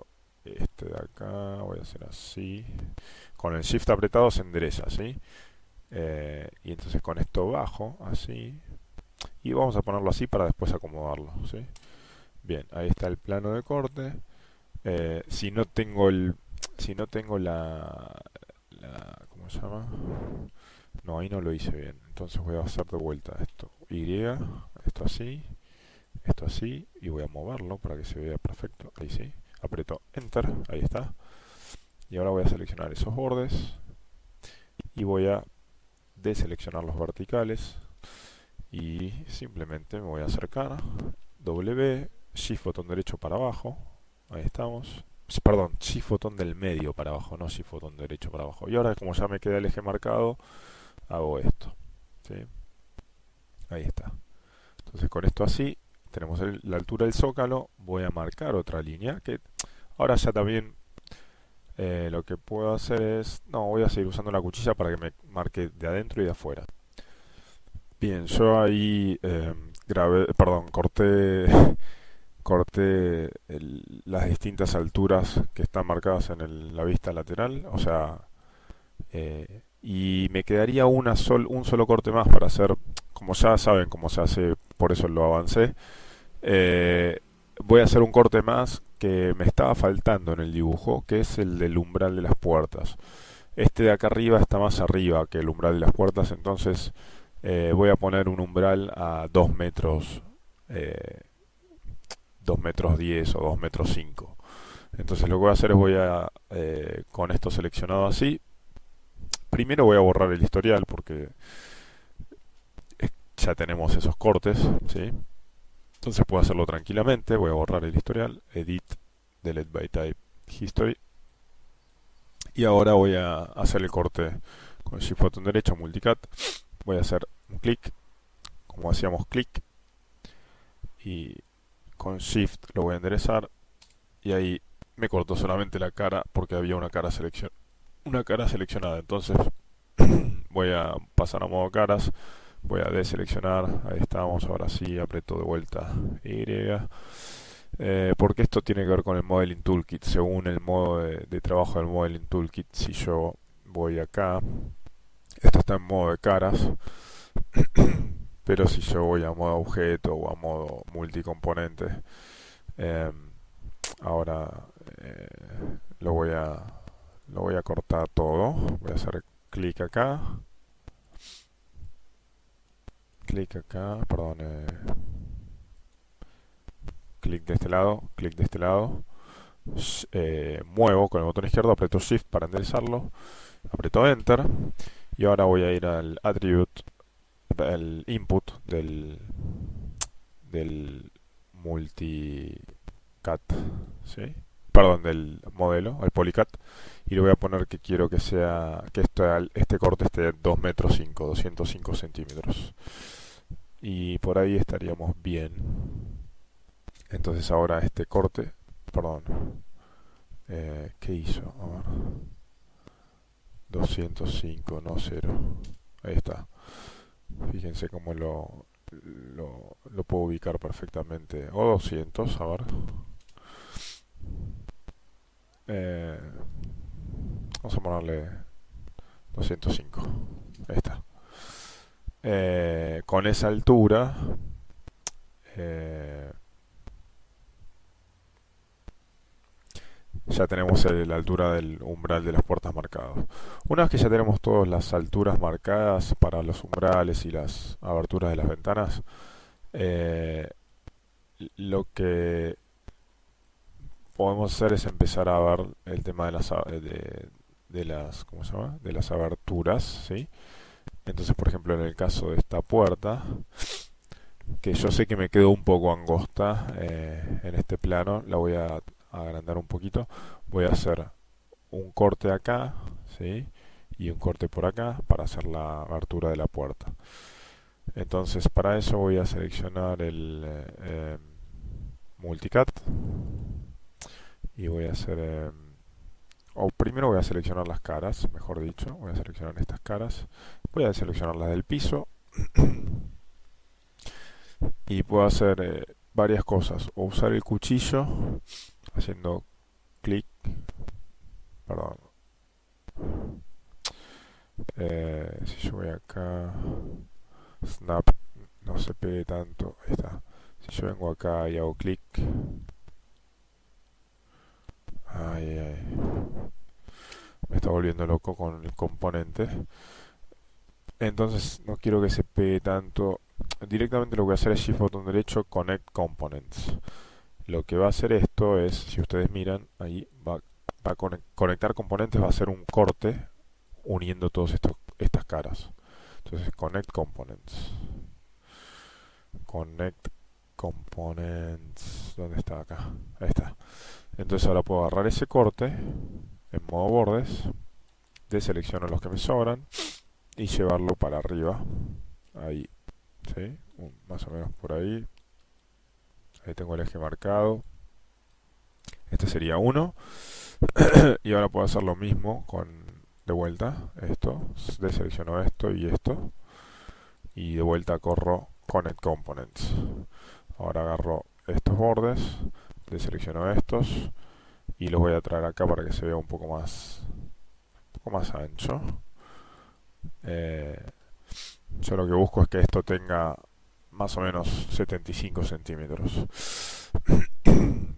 este de acá. Voy a hacer así. Con el shift apretado se endereza, ¿sí? Y entonces con esto bajo, así. Y vamos a ponerlo así para después acomodarlo, ¿sí? Bien, ahí está el plano de corte. Si no tengo ¿cómo se llama? No, ahí no lo hice bien. Entonces voy a hacer de vuelta esto. Esto así, y voy a moverlo para que se vea perfecto. Ahí sí. Aprieto Enter, ahí está. Y ahora voy a seleccionar esos bordes y voy a deseleccionar los verticales y simplemente me voy a acercar. W, Shift botón derecho para abajo. Ahí estamos. Perdón, Shift botón del medio para abajo, no Shift botón derecho para abajo. Y ahora, como ya me queda el eje marcado, hago esto, ¿sí? Ahí está. Entonces con esto así, tenemos la altura del zócalo. Voy a marcar otra línea, que Ahora ya también lo que puedo hacer es, no, voy a seguir usando la cuchilla para que me marque de adentro y de afuera. Bien, yo ahí corté, las distintas alturas que están marcadas en la vista lateral, o sea, y me quedaría un solo corte más para hacer, como ya saben cómo se hace, por eso lo avancé. Eh, Voy a hacer un corte más que me estaba faltando en el dibujo, que es el del umbral de las puertas. Este de acá arriba está más arriba que el umbral de las puertas, entonces voy a poner un umbral a 2 metros, eh, 2 metros 10 o 2 metros 5. Entonces lo que voy a hacer es con esto seleccionado así, primero voy a borrar el historial porque ya tenemos esos cortes, ¿sí? Entonces puedo hacerlo tranquilamente, voy a borrar el historial, edit, delete by type, history, y ahora voy a hacer el corte con shift botón derecho, multicut, voy a hacer un clic, como hacíamos clic, y con shift lo voy a enderezar, y ahí me cortó solamente la cara porque había una cara seleccionada, entonces voy a pasar a modo caras, voy a deseleccionar, ahí estamos, ahora sí, aprieto de vuelta Y, porque esto tiene que ver con el Modeling Toolkit, según el modo de trabajo del Modeling Toolkit. Si yo voy acá, esto está en modo de caras, pero si yo voy a modo objeto o a modo multicomponente, eh, ahora eh, lo voy a lo voy a cortar todo, voy a hacer clic acá, perdón, clic de este lado, clic de este lado, muevo con el botón izquierdo, aprieto Shift para enderezarlo, aprieto Enter y ahora voy a ir al attribute, el input del multicat, ¿sí? Perdón, del modelo, al polycat, y le voy a poner que quiero que sea que este corte esté en 2 metros 5, 205 centímetros, y por ahí estaríamos bien. Entonces ahora este corte, perdón, ¿qué hizo? A ver, 205, no 0. Ahí está. Fíjense cómo lo puedo ubicar perfectamente. O 200, a ver. Eh, Vamos a ponerle 205. Ahí está. Con esa altura, eh, ya tenemos la altura del umbral de las puertas marcados. Una vez que ya tenemos todas las alturas marcadas para los umbrales y las aberturas de las ventanas, eh, lo que podemos hacer es empezar a ver el tema de las, ¿cómo se llama? De las aberturas, ¿sí? Entonces, por ejemplo, en el caso de esta puerta, que yo sé que me quedó un poco angosta en este plano, la voy a agrandar un poquito. Voy a hacer un corte acá, ¿sí? Y un corte por acá para hacer la abertura de la puerta. Entonces, para eso voy a seleccionar el multicat y voy a hacer o primero voy a seleccionar las caras, mejor dicho, voy a seleccionar estas caras, voy a seleccionar las del piso y puedo hacer varias cosas, o usar el cuchillo haciendo clic, perdón, si yo voy acá, snap, no se pegue tanto, ahí está. Si yo vengo acá y hago clic, ay, ay, me está volviendo loco con el componente. Entonces no quiero que se pegue tanto. Directamente lo que voy a hacer es Shift botón derecho, Connect Components. Lo que va a hacer esto es, si ustedes miran, ahí va a conectar componentes, va a hacer un corte uniendo todas estas caras. Entonces Connect Components. Connect Components. ¿Dónde está acá? Ahí está. Entonces ahora puedo agarrar ese corte en modo bordes, deselecciono los que me sobran y llevarlo para arriba, ahí, ¿sí? Más o menos por ahí. Ahí tengo el eje marcado. Este sería uno. Y ahora puedo hacer lo mismo con, de vuelta, esto. Deselecciono esto y esto. Y de vuelta corro Connect Components. Ahora agarro estos bordes, deselecciono estos y los voy a traer acá para que se vea un poco más ancho. Yo lo que busco es que esto tenga más o menos 75 centímetros.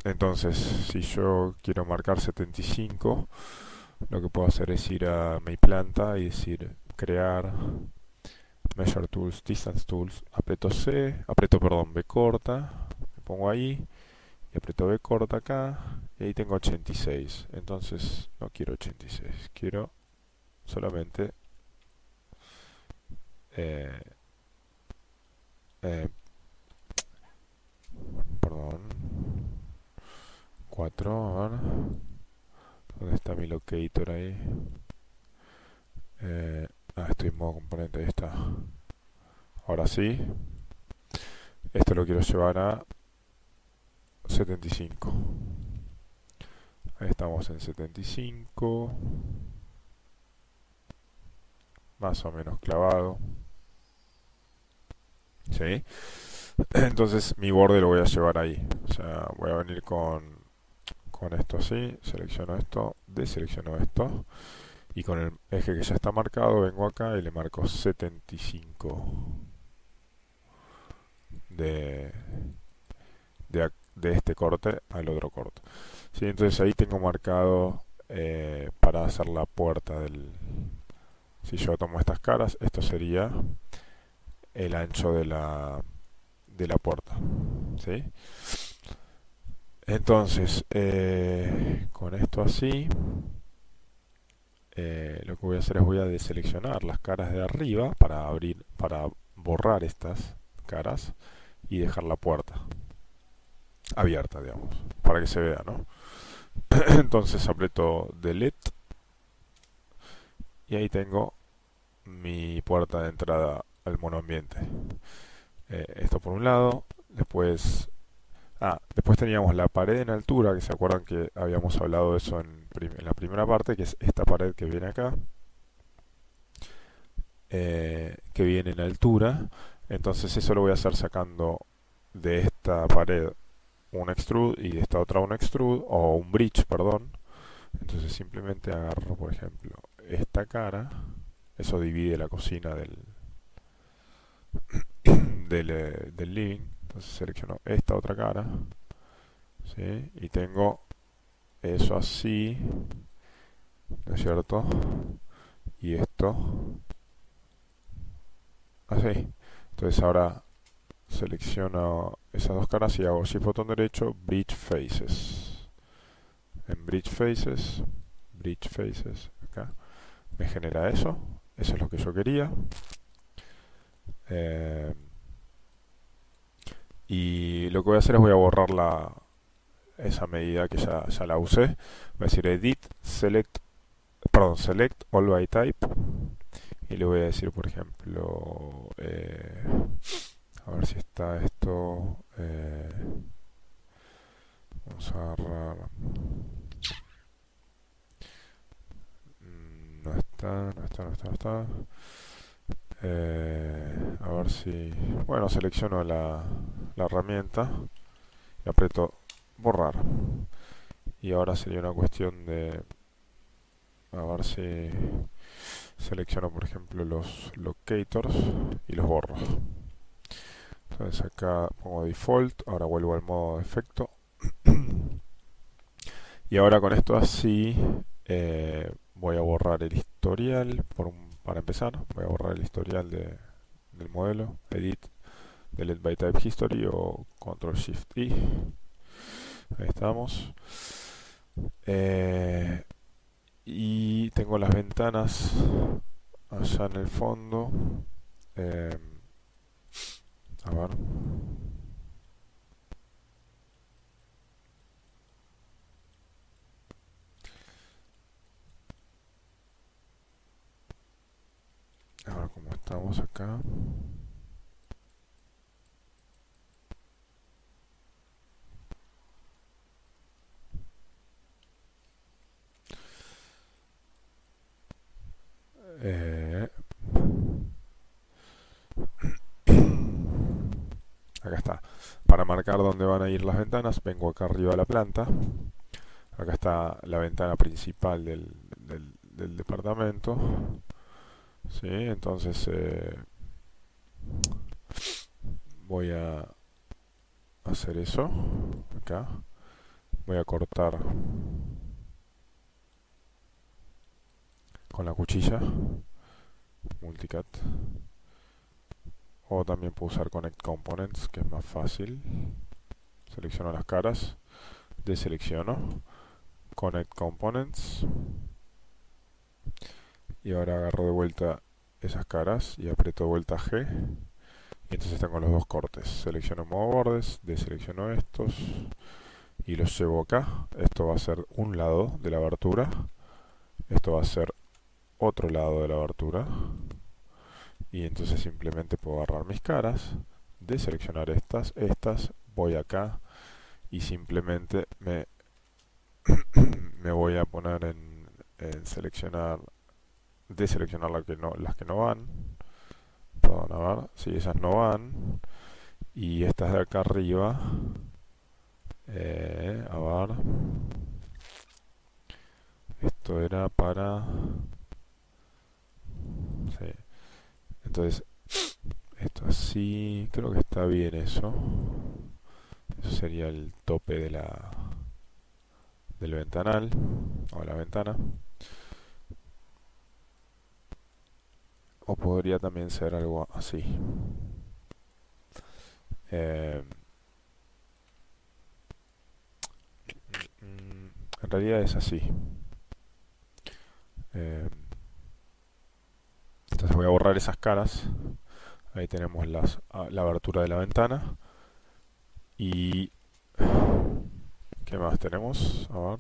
Entonces, si yo quiero marcar 75, lo que puedo hacer es ir a mi planta y decir crear Measure Tools, Distance Tools, aprieto perdón, B corta, me pongo ahí y aprieto B corta acá y ahí tengo 86. Entonces no quiero 86, quiero solamente eh, eh, perdón, 4, a ver, ¿dónde está mi locator ahí? Eh, estoy en modo componente, ahí está. Ahora sí, esto lo quiero llevar a 75. Ahí estamos en 75, más o menos clavado. ¿Sí? Entonces mi borde lo voy a llevar ahí. O sea, voy a venir con esto así, selecciono esto, deselecciono esto. Y con el eje que ya está marcado, vengo acá y le marco 75 de, de este corte al otro corte. ¿Sí? Entonces ahí tengo marcado para hacer la puerta del... Si yo tomo estas caras, esto sería el ancho de la puerta. ¿Sí? Entonces, con esto así, lo que voy a hacer es voy a deseleccionar las caras de arriba para abrir, para borrar estas caras y dejar la puerta abierta, digamos, para que se vea, ¿no? Entonces aprieto Delete y ahí tengo mi puerta de entrada al monoambiente. Esto por un lado, después teníamos la pared en altura, que se acuerdan que habíamos hablado de eso en la primera parte, que es esta pared que viene acá, que viene en altura. Entonces eso lo voy a hacer sacando de esta pared un extrude y de esta otra un extrude, o un bridge, perdón. Entonces simplemente agarro, por ejemplo, esta cara, eso divide la cocina del living. Entonces selecciono esta otra cara, ¿sí? Y tengo eso así, ¿no es cierto? Y esto así. Entonces ahora selecciono esas dos caras y hago shift botón derecho, bridge faces. En bridge faces, acá, me genera eso. Eso es lo que yo quería. Eh, y lo que voy a hacer es voy a borrar esa medida que ya la usé. Voy a decir edit, select all by type. Y le voy a decir, por ejemplo, a ver si está esto. Vamos a agarrar. No está, no está, no está, no está. A ver si... Bueno, selecciono la herramienta y aprieto borrar. Y ahora sería una cuestión de... A ver si selecciono, por ejemplo, los locators y los borro. Entonces acá pongo default, ahora vuelvo al modo de efecto. Y ahora con esto así voy a borrar el historial para empezar. Voy a borrar el historial del modelo. Edit, delete by type history o control shift I. Ahí estamos. Y tengo las ventanas allá en el fondo. Eh, a ver. A ver cómo estamos acá. Eh, acá está. Para marcar dónde van a ir las ventanas, vengo acá arriba de la planta. Acá está la ventana principal del departamento. ¿Sí? Entonces voy a hacer eso. Acá. Voy a cortar con la cuchilla. Multicut. O también puedo usar Connect Components, que es más fácil. Selecciono las caras. Deselecciono. Connect Components. Y ahora agarro de vuelta esas caras y aprieto de vuelta G. Y entonces tengo los dos cortes. Selecciono modo bordes, deselecciono estos y los llevo acá. Esto va a ser un lado de la abertura. Esto va a ser otro lado de la abertura. Y entonces simplemente puedo agarrar mis caras, deseleccionar estas, voy acá y simplemente me voy a poner en seleccionar, deseleccionar las que no van. Perdón, a ver, si esas no van. Y estas de acá arriba, a ver, esto era para... Sí. Entonces, esto así, creo que está bien eso. Eso sería el tope del ventanal, o la ventana. O podría también ser algo así. Eh, en realidad es así. Eh, entonces voy a borrar esas caras. Ahí tenemos la abertura de la ventana. Y... ¿qué más tenemos? A ver.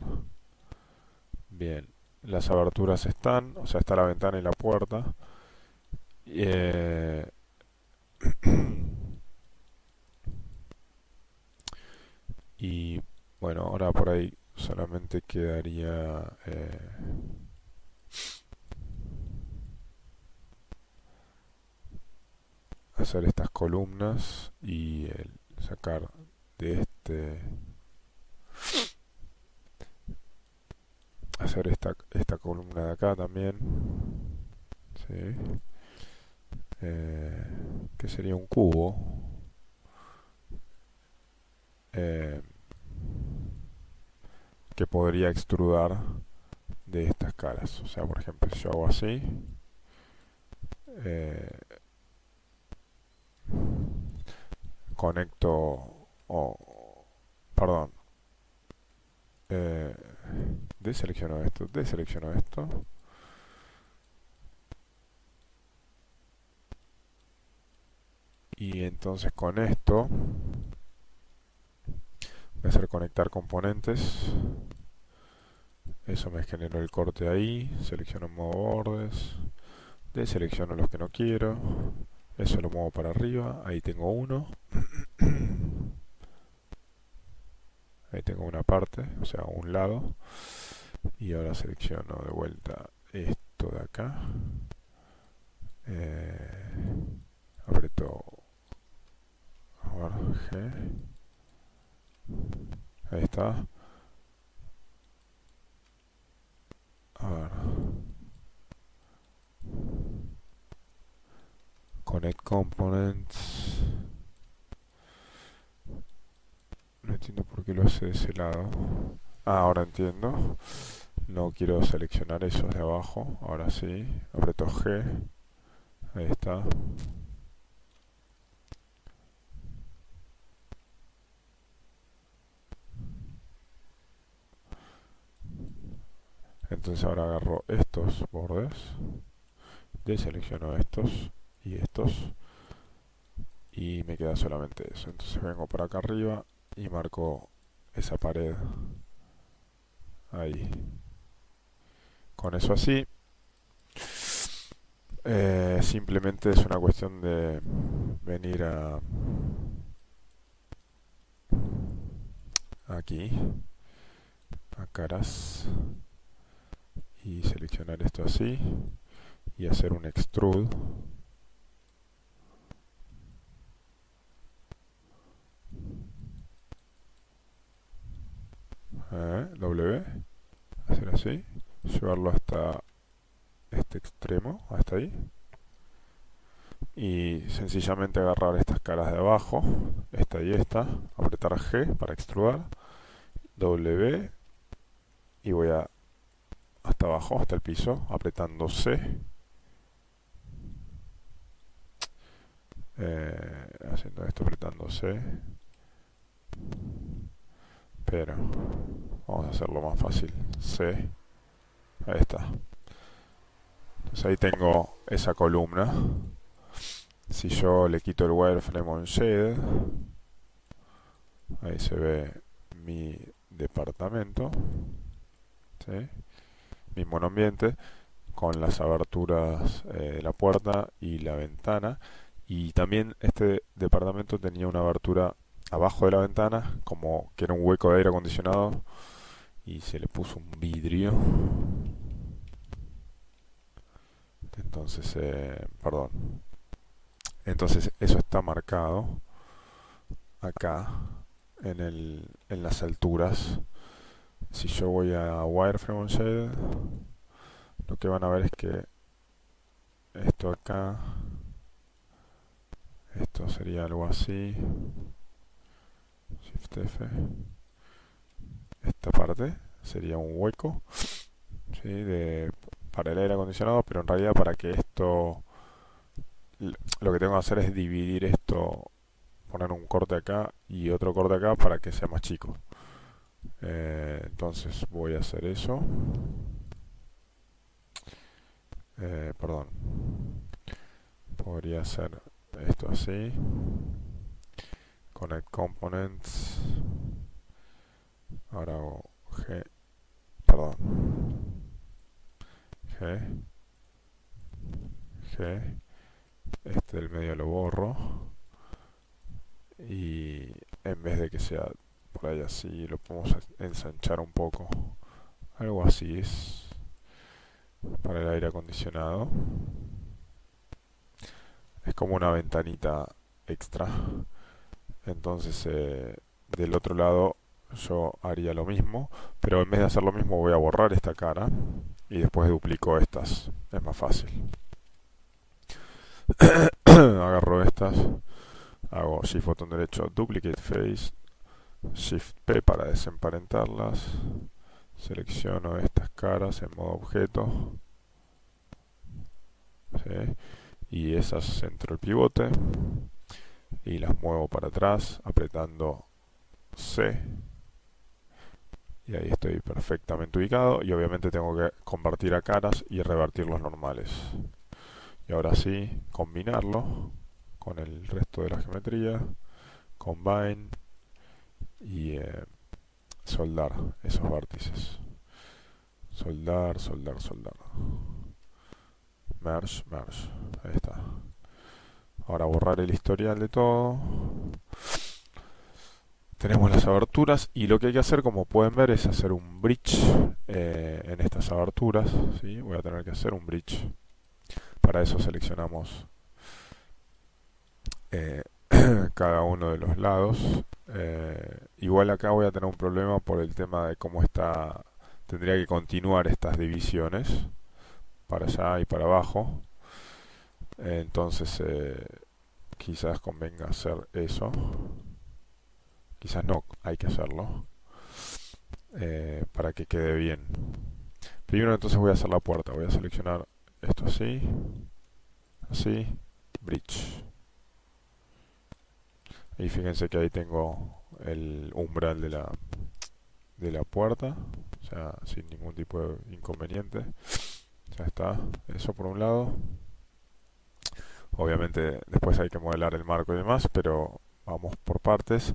Bien. Las aberturas están. O sea, está la ventana y la puerta. Eh, y bueno, ahora por ahí solamente quedaría... hacer estas columnas y sacar de hacer esta columna de acá también, ¿sí? Que sería un cubo, eh, que podría extrudar de estas caras. O sea, por ejemplo, si yo hago así, eh, conecto, perdón, eh, deselecciono esto, y entonces con esto voy a hacer conectar componentes. Eso me generó el corte ahí. Selecciono modo bordes, deselecciono los que no quiero, eso lo muevo para arriba. Ahí tengo uno. Ahí tengo una parte, o sea, un lado. Y ahora selecciono de vuelta esto de acá. Aprieto, a ver, G. Ahí está. A ver. Connect Components. No entiendo por qué lo hace de ese lado. Ah, ahora entiendo. No quiero seleccionar esos de abajo. Ahora sí. Aprieto G. Ahí está. Entonces ahora agarro estos bordes, deselecciono estos y estos, y me queda solamente eso. Entonces vengo por acá arriba y marco esa pared ahí. Con eso así, simplemente es una cuestión de venir aquí, a caras, y seleccionar esto así, y hacer un extrude. W, hacer así, llevarlo hasta este extremo, hasta ahí, y sencillamente agarrar estas caras de abajo, esta y esta, apretar G para extrudar, W, y voy hasta abajo, hasta el piso, apretando C, haciendo esto apretando C, pero vamos a hacerlo más fácil, C, ahí está. Entonces ahí tengo esa columna. Si yo le quito el wireframe on shade, ahí se ve mi departamento, ¿sí? Mi monoambiente con las aberturas de la puerta y la ventana. Y también este departamento tenía una abertura abajo de la ventana, como que era un hueco de aire acondicionado, y se le puso un vidrio. Entonces, perdón. Entonces eso está marcado acá en las alturas. Si yo voy a Wireframe on Shade, lo que van a ver es que esto acá, esto sería algo así, Shift F, esta parte sería un hueco, ¿sí? Para el aire acondicionado, pero en realidad para que esto, lo que tengo que hacer es dividir esto, poner un corte acá y otro corte acá para que sea más chico. Entonces voy a hacer eso. Perdón, podría hacer esto así, connect components, ahora hago G, perdón, G, G, este del medio lo borro, y en vez de que sea por ahí así, lo podemos ensanchar un poco, algo así es para el aire acondicionado. Es como una ventanita extra. Entonces del otro lado yo haría lo mismo, pero en vez de hacer lo mismo voy a borrar esta cara y después duplico estas, es más fácil. Agarro estas, hago Shift botón derecho, Duplicate Face, Shift P para desemparentarlas, selecciono estas caras en modo objeto, ¿sí? Y esas centro el pivote y las muevo para atrás apretando C, y ahí estoy perfectamente ubicado, y obviamente tengo que convertir a caras y revertir los normales, y ahora sí combinarlo con el resto de la geometría, combine y soldar esos vértices, soldar, soldar, soldar, merge, merge, ahí está. Ahora borrar el historial de todo. Tenemos las aberturas y lo que hay que hacer, como pueden ver, es hacer un bridge en estas aberturas, ¿sí? Voy a tener que hacer un bridge. Para eso seleccionamos cada uno de los lados. Igual acá voy a tener un problema por el tema de cómo está. Tendría que continuar estas divisiones para allá y para abajo. Entonces quizás convenga hacer eso. Quizás no, hay que hacerlo para que quede bien. Primero entonces voy a hacer la puerta. Voy a seleccionar esto así, así, bridge. Y fíjense que ahí tengo el umbral de la puerta, o sea, sin ningún tipo de inconveniente. Ya está, eso por un lado. Obviamente después hay que modelar el marco y demás, pero vamos por partes.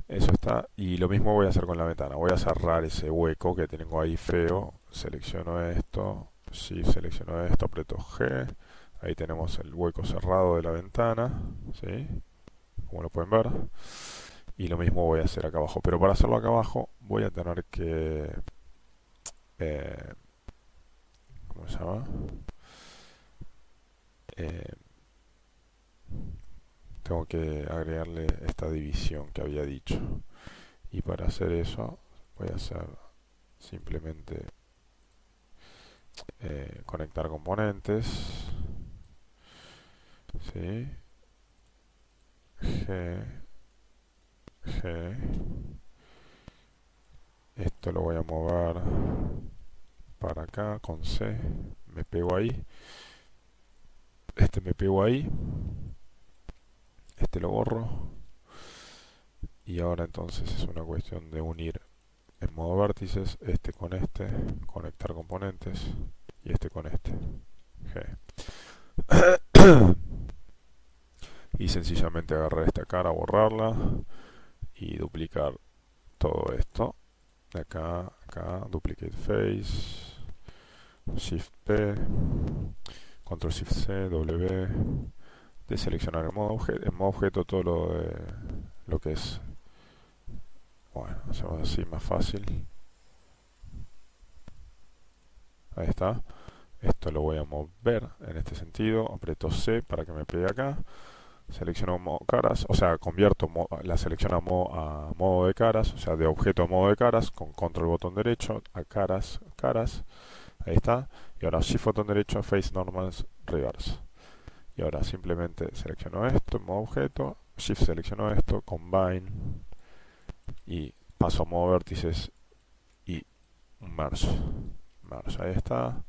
Eso está, y lo mismo voy a hacer con la ventana. Voy a cerrar ese hueco que tengo ahí feo. Selecciono esto, sí, selecciono esto, aprieto G. Ahí tenemos el hueco cerrado de la ventana, ¿sí? Como lo pueden ver. Y lo mismo voy a hacer acá abajo, pero para hacerlo acá abajo voy a tener que ¿cómo se llama? eh, tengo que agregarle esta división que había dicho. Y para hacer eso voy a hacer simplemente conectar componentes. ¿Sí? G, G. Esto lo voy a mover para acá con C. Me pego ahí. Este me pego ahí. Este lo borro. Y ahora entonces es una cuestión de unir en modo vértices este con este, conectar componentes y este con este. G. Y sencillamente agarrar esta cara, borrarla y duplicar todo esto. De acá, acá, duplicate face, Shift P, Control Shift C, W, deseleccionar en modo objeto todo lo que es, bueno, hacemos así más fácil. Ahí está. Esto lo voy a mover en este sentido, aprieto C para que me pegue acá, selecciono modo caras, o sea, convierto la selección a modo de caras, o sea, de objeto a modo de caras, con control botón derecho, a caras, caras, ahí está, y ahora shift botón derecho, face normals, reverse. Y ahora simplemente selecciono esto en modo objeto, shift selecciono esto, combine, y paso a modo vértices y merge. Merge, ahí está.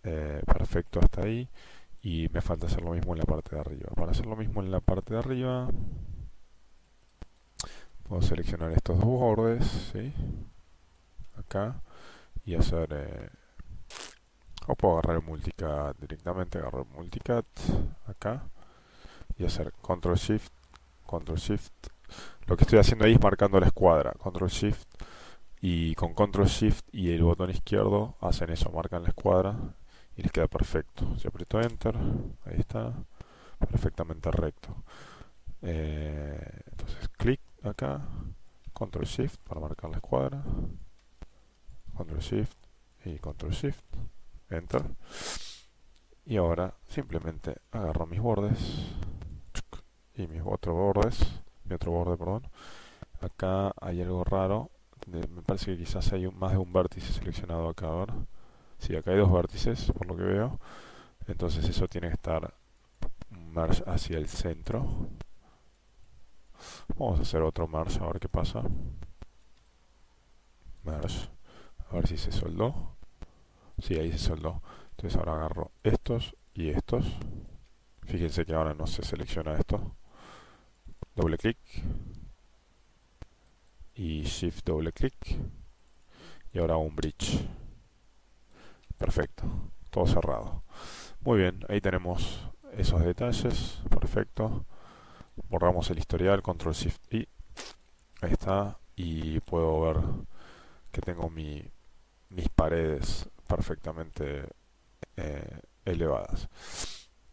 Perfecto hasta ahí. Y me falta hacer lo mismo en la parte de arriba. Para hacer lo mismo en la parte de arriba, puedo seleccionar estos dos bordes, ¿sí? Acá, y hacer... o puedo agarrar el multicat directamente, agarro el multicat acá, y hacer control shift, control shift. Lo que estoy haciendo ahí es marcando la escuadra, control shift, y con control shift y el botón izquierdo hacen eso, marcan la escuadra y les queda perfecto. Si aprieto enter, ahí está, perfectamente recto. Entonces clic acá, control shift para marcar la escuadra, control shift y control shift, enter. Y ahora simplemente agarro mis bordes y mis otros bordes, mi otro borde, perdón. Acá hay algo raro, me parece que quizás hay más de un vértice seleccionado acá. A ver, sí, acá hay dos vértices por lo que veo, entonces eso tiene que estar merge hacia el centro. Vamos a hacer otro merge a ver qué pasa. Merge, a ver si se soldó. Sí, ahí se soldó. Entonces ahora agarro estos y estos. Fíjense que ahora no se selecciona esto. Doble clic y shift doble clic y ahora un bridge. Perfecto, todo cerrado. Muy bien, ahí tenemos esos detalles. Perfecto. Borramos el historial, control shift y ahí está. Y puedo ver que tengo mis paredes perfectamente elevadas.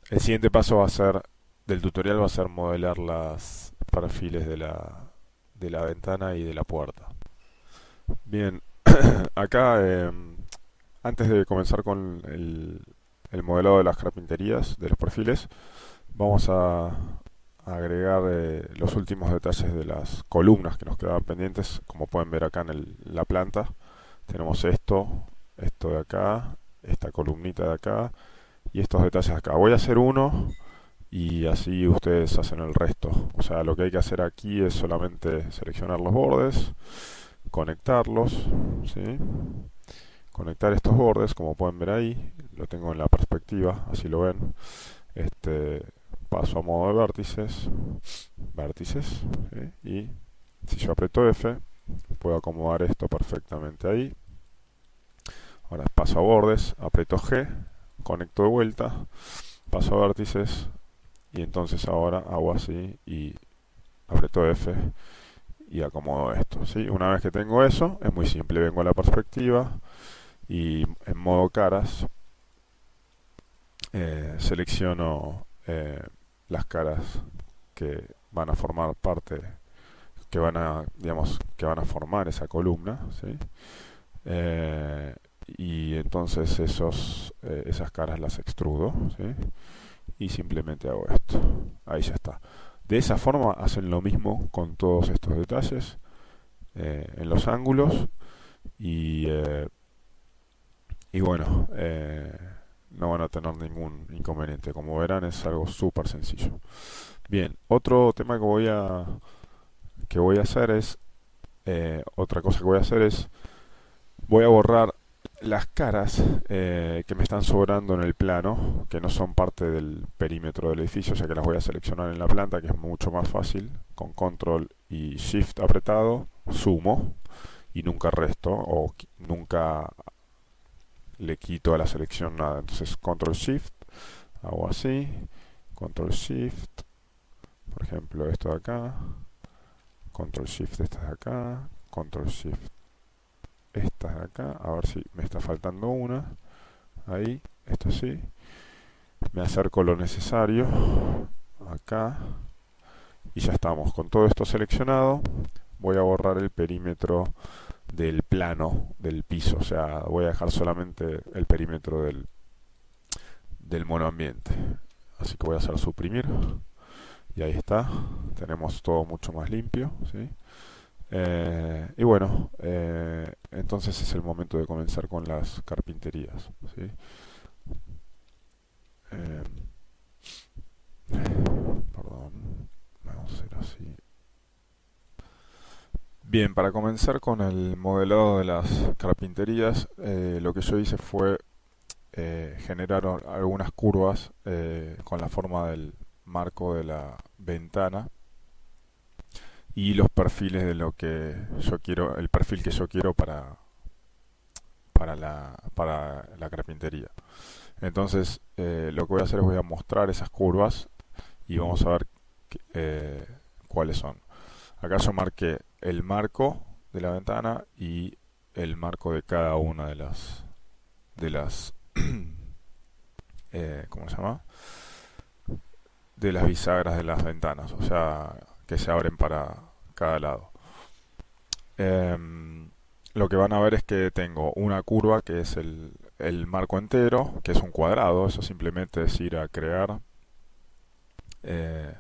El siguiente paso va a ser del tutorial, va a ser modelar las perfiles de la ventana y de la puerta. Bien, acá antes de comenzar con el modelado de las carpinterías, de los perfiles, vamos a agregar los últimos detalles de las columnas que nos quedaban pendientes. Como pueden ver acá en la planta, tenemos esto de acá, esta columnita de acá y estos detalles acá. Voy a hacer uno y así ustedes hacen el resto. O sea, lo que hay que hacer aquí es solamente seleccionar los bordes, conectarlos, ¿sí? Conectar estos bordes, como pueden ver ahí, lo tengo en la perspectiva, así lo ven. Paso a modo de vértices, vértices, ¿sí? Y si yo aprieto F, puedo acomodar esto perfectamente ahí. Ahora paso a bordes, aprieto G, conecto de vuelta, paso a vértices y entonces ahora hago así y aprieto F y acomodo esto, ¿sí? Una vez que tengo eso, es muy simple, vengo a la perspectiva y en modo caras selecciono las caras que van a formar parte, que van a, digamos, que van a formar esa columna, ¿sí? y entonces esas caras las extrudo, ¿sí? Y simplemente hago esto. Ahí ya está. De esa forma hacen lo mismo con todos estos detalles en los ángulos y, eh, y bueno, no van a tener ningún inconveniente. Como verán, es algo súper sencillo. Bien, otro tema que voy a hacer es, otra cosa que voy a hacer es, voy a borrar las caras que me están sobrando en el plano, que no son parte del perímetro del edificio, ya que las voy a seleccionar en la planta, que es mucho más fácil. Con control y shift apretado, sumo y nunca resto o nunca le quito a la selección nada. Entonces control shift, hago así, control shift, por ejemplo esto de acá, control shift esta de acá, control shift esta de acá, a ver si me está faltando una, ahí, esto sí, me acerco lo necesario, acá, y ya estamos, con todo esto seleccionado, voy a borrar el perímetro del plano del piso, o sea, voy a dejar solamente el perímetro del monoambiente. Así que voy a hacer suprimir y ahí está, tenemos todo mucho más limpio, ¿sí? Y bueno, entonces es el momento de comenzar con las carpinterías, ¿sí? Eh, Perdón, vamos a hacer así. Bien, para comenzar con el modelado de las carpinterías, lo que yo hice fue generar algunas curvas con la forma del marco de la ventana y los perfiles de lo que yo quiero, el perfil que yo quiero para la carpintería. Entonces, lo que voy a hacer es voy a mostrar esas curvas y vamos a ver cuáles son. Acá yo marqué el marco de la ventana y el marco de cada una de las ¿cómo se llama? De las bisagras de las ventanas, o sea, que se abren para cada lado. Lo que van a ver es que tengo una curva que es el marco entero, que es un cuadrado. Eso simplemente es ir a crear eh,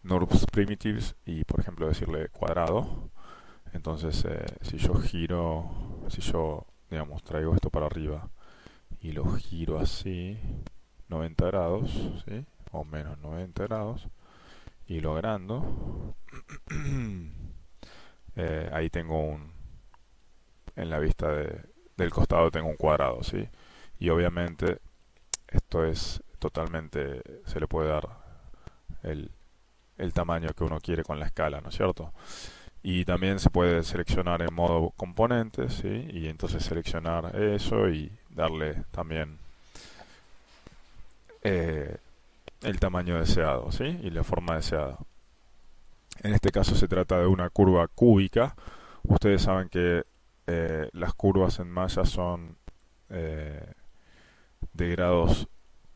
NURBS primitives y, por ejemplo, decirle cuadrado. Entonces, si yo giro, si yo, digamos, traigo esto para arriba y lo giro así, 90 grados, ¿sí? O menos 90 grados, y lo agrando, ahí tengo en la vista del costado tengo un cuadrado, ¿sí? Y obviamente esto es totalmente, se le puede dar el, el tamaño que uno quiere con la escala, ¿no es cierto? Y también se puede seleccionar en modo componentes, ¿sí? Y entonces seleccionar eso y darle también eh, el tamaño deseado, ¿sí? Y la forma deseada. En este caso se trata de una curva cúbica. Ustedes saben que las curvas en malla son eh, de grados,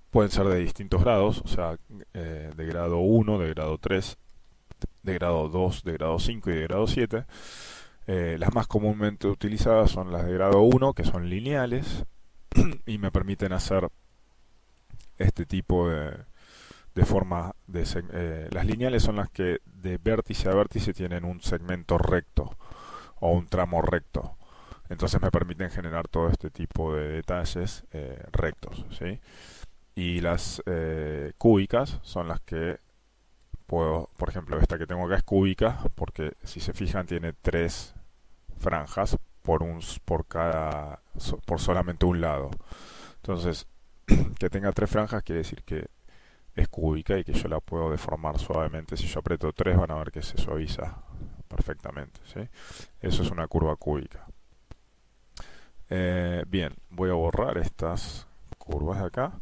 pueden ser de distintos grados, o sea, de grado 1, de grado 3, de grado 2, de grado 5 y de grado 7. Las más comúnmente utilizadas son las de grado 1, que son lineales y me permiten hacer este tipo de forma las lineales son las que de vértice a vértice tienen un segmento recto o un tramo recto, entonces me permiten generar todo este tipo de detalles rectos, ¿sí? Y las cúbicas son las que puedo, por ejemplo, esta que tengo acá es cúbica porque si se fijan tiene tres franjas por solamente un lado. Entonces, que tenga tres franjas quiere decir que es cúbica y que yo la puedo deformar suavemente. Si yo aprieto 3 van a ver que se suaviza perfectamente, ¿sí? Eso es una curva cúbica. Bien, voy a borrar estas curvas de acá.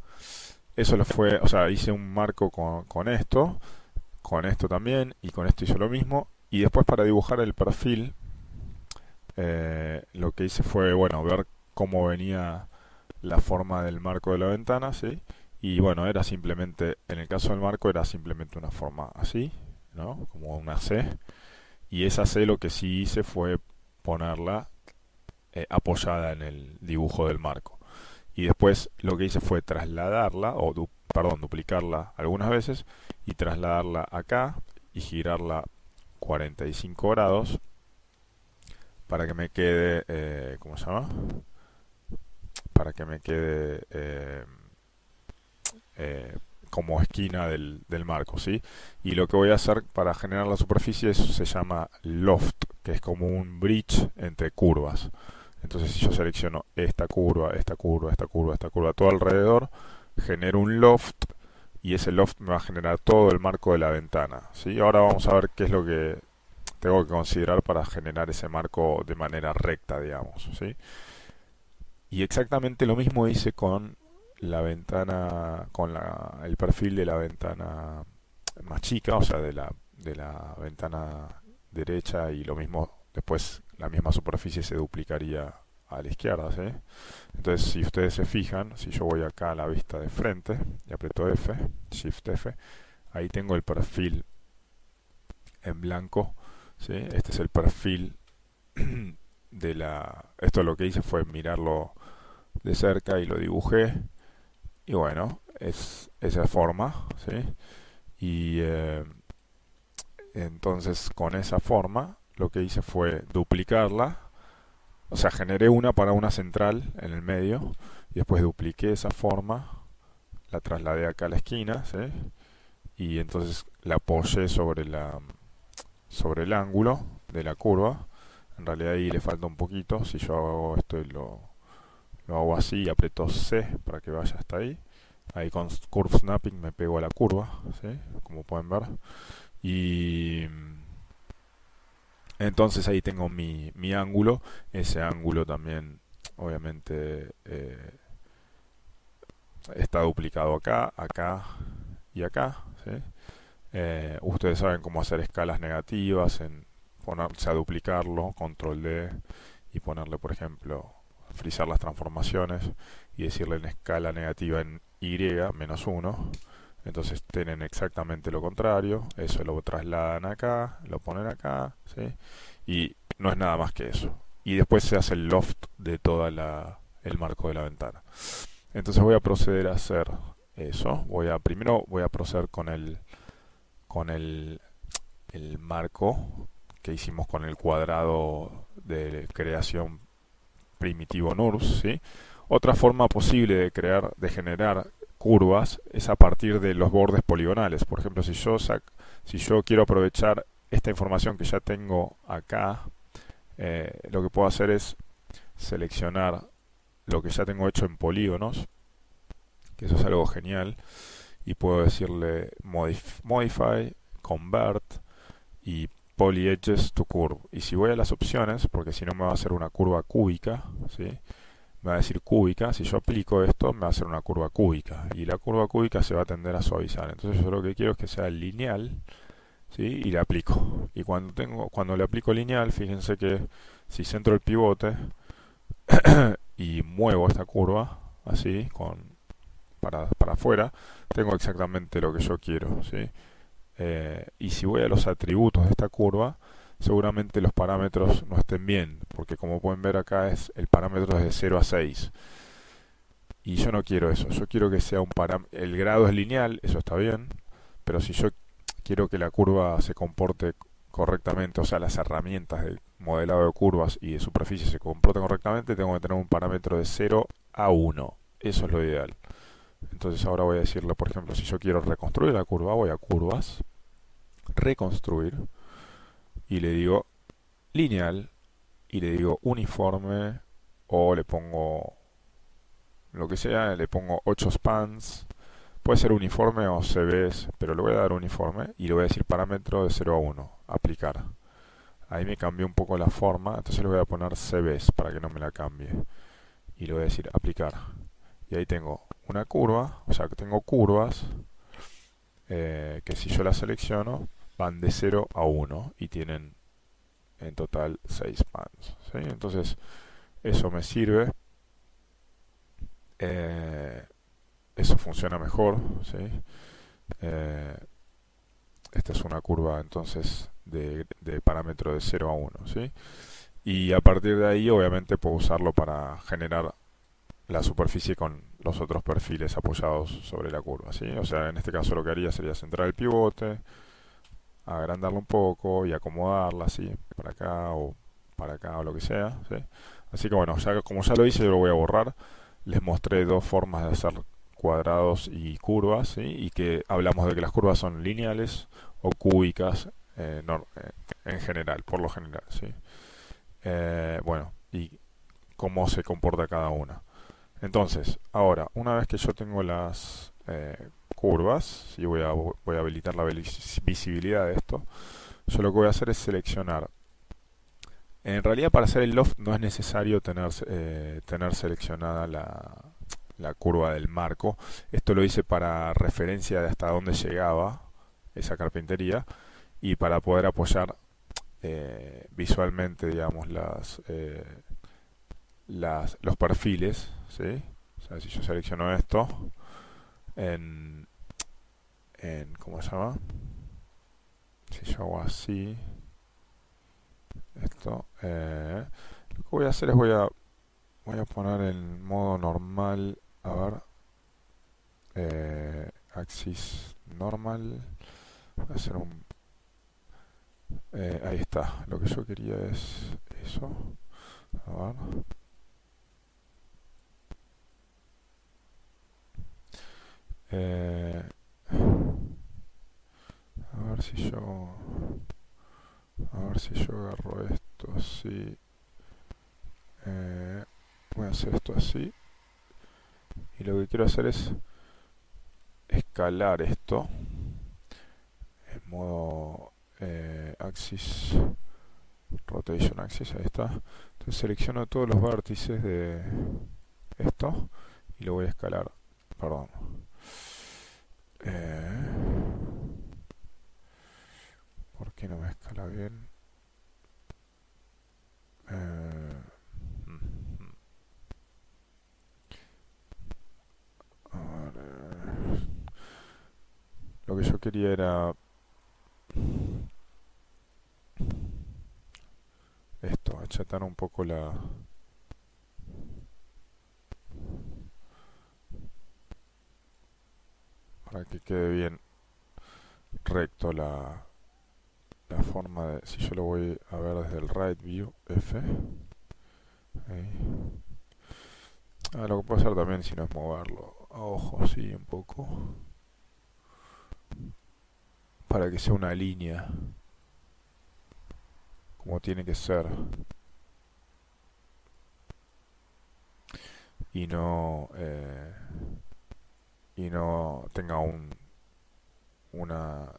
Eso lo fue, o sea, hice un marco con esto también, y con esto hice lo mismo. Y después para dibujar el perfil, lo que hice fue, bueno, ver cómo venía la forma del marco de la ventana, ¿sí? Y bueno, era simplemente, en el caso del marco era simplemente una forma así, ¿no? Como una C. Y esa C lo que sí hice fue ponerla apoyada en el dibujo del marco. Y después lo que hice fue trasladarla, perdón, duplicarla algunas veces y trasladarla acá y girarla 45 grados para que me quede, ¿cómo se llama? Para que me quede eh, como esquina del marco, ¿sí? Y lo que voy a hacer para generar la superficie se llama loft, que es como un bridge entre curvas. Entonces si yo selecciono esta curva, esta curva, esta curva, esta curva, todo alrededor, genero un loft y ese loft me va a generar todo el marco de la ventana, ¿sí? Ahora vamos a ver qué es lo que tengo que considerar para generar ese marco de manera recta, digamos, ¿sí? Y exactamente lo mismo hice con la ventana, con el perfil de la ventana más chica, o sea, de la ventana derecha, y lo mismo después la misma superficie se duplicaría a la izquierda, ¿sí? Entonces, si ustedes se fijan, si yo voy acá a la vista de frente y aprieto F, Shift F, ahí tengo el perfil en blanco, ¿sí? Este es el perfil Esto lo que hice fue mirarlo de cerca y lo dibujé. Y bueno, es esa forma, ¿sí? Y entonces con esa forma lo que hice fue duplicarla. O sea, generé una para una central en el medio. Y después dupliqué esa forma. La trasladé acá a la esquina, ¿sí? Y entonces la apoyé sobre el ángulo de la curva. En realidad ahí le falta un poquito. Si yo hago esto y lo hago así y aprieto C para que vaya hasta ahí. Ahí con Curve Snapping me pego a la curva, ¿sí? Como pueden ver. Y entonces ahí tengo mi ángulo. Ese ángulo también, obviamente, está duplicado acá, acá y acá, ¿sí? Ustedes saben cómo hacer escalas negativas, en ponerse a duplicarlo, control D, y ponerle, por ejemplo, frizar las transformaciones y decirle en escala negativa en Y menos 1. Entonces tienen exactamente lo contrario, eso lo trasladan acá, lo ponen acá, ¿sí? Y no es nada más que eso. Y después se hace el loft de todo el marco de la ventana. Entonces voy a proceder a hacer eso. Primero voy a proceder con el marco que hicimos con el cuadrado de creación primitivo NURBS, ¿sí? Otra forma posible de generar curvas es a partir de los bordes poligonales. Por ejemplo, si yo quiero aprovechar esta información que ya tengo acá, lo que puedo hacer es seleccionar lo que ya tengo hecho en polígonos, que eso es algo genial, y puedo decirle Modify, Convert y Poly Edges to Curve. Y si voy a las opciones, porque si no me va a hacer una curva cúbica, ¿sí? Me va a decir cúbica. Si yo aplico esto, me va a hacer una curva cúbica. Y la curva cúbica se va a tender a suavizar. Entonces yo lo que quiero es que sea lineal, ¿sí? Y le aplico. Y cuando le aplico lineal, fíjense que si centro el pivote y muevo esta curva, así, para afuera, tengo exactamente lo que yo quiero, ¿sí? Y si voy a los atributos de esta curva, seguramente los parámetros no estén bien, porque como pueden ver acá el parámetro es de 0 a 6. Y yo no quiero eso, yo quiero que sea el grado es lineal, eso está bien, pero si yo quiero que la curva se comporte correctamente, o sea, las herramientas de modelado de curvas y de superficie se comporten correctamente, tengo que tener un parámetro de 0 a 1. Eso es lo ideal. Entonces ahora voy a decirle, por ejemplo, si yo quiero reconstruir la curva, voy a curvas, reconstruir, y le digo lineal, y le digo uniforme, o le pongo lo que sea, le pongo 8 spans, puede ser uniforme o CBs, pero le voy a dar uniforme y le voy a decir parámetro de 0 a 1, aplicar. Ahí me cambió un poco la forma, entonces le voy a poner CBs para que no me la cambie. Y le voy a decir aplicar. Y ahí tengo una curva, o sea que tengo curvas que si yo las selecciono van de 0 a 1 y tienen en total 6 spans, ¿sí? Entonces eso me sirve, eh, eso funciona mejor, ¿sí? Eh, Esta es una curva entonces de parámetro de 0 a 1, ¿sí? y a partir de ahí obviamente puedo usarlo para generar la superficie con los otros perfiles apoyados sobre la curva, ¿sí? O sea, en este caso lo que haría sería centrar el pivote, agrandarlo un poco y acomodarla así, para acá o para acá o lo que sea, ¿sí? Así que bueno, ya, como ya lo hice, yo lo voy a borrar. Les mostré dos formas de hacer cuadrados y curvas, ¿sí? Y que hablamos de que las curvas son lineales o cúbicas en general, por lo general, ¿sí? Bueno, y cómo se comporta cada una. Entonces, ahora, una vez que yo tengo las curvas, y voy a habilitar la visibilidad de esto, yo lo que voy a hacer es seleccionar. En realidad, para hacer el loft no es necesario tener seleccionada la curva del marco. Esto lo hice para referencia de hasta dónde llegaba esa carpintería y para poder apoyar visualmente, digamos, los perfiles, ¿sí? O sea, si yo selecciono esto en, ¿cómo se llama? Si yo hago así, esto, lo que voy a hacer es voy a poner en modo normal, a ver, axis normal, voy a hacer ahí está, lo que yo quería es eso, a ver, eh, a ver si yo agarro esto así, eh, voy a hacer esto así, y lo que quiero hacer es escalar esto en modo axis, rotation axis, ahí está. Entonces selecciono todos los vértices de esto y lo voy a escalar, perdón. ¿Por qué no me escala bien? A ver, lo que yo quería era esto, achatar un poco para que quede bien recto la forma de, si yo lo voy a ver desde el right view, F, ahí. Lo que puedo hacer también, si no, es moverlo a ojo así un poco, para que sea una línea, como tiene que ser, y no tenga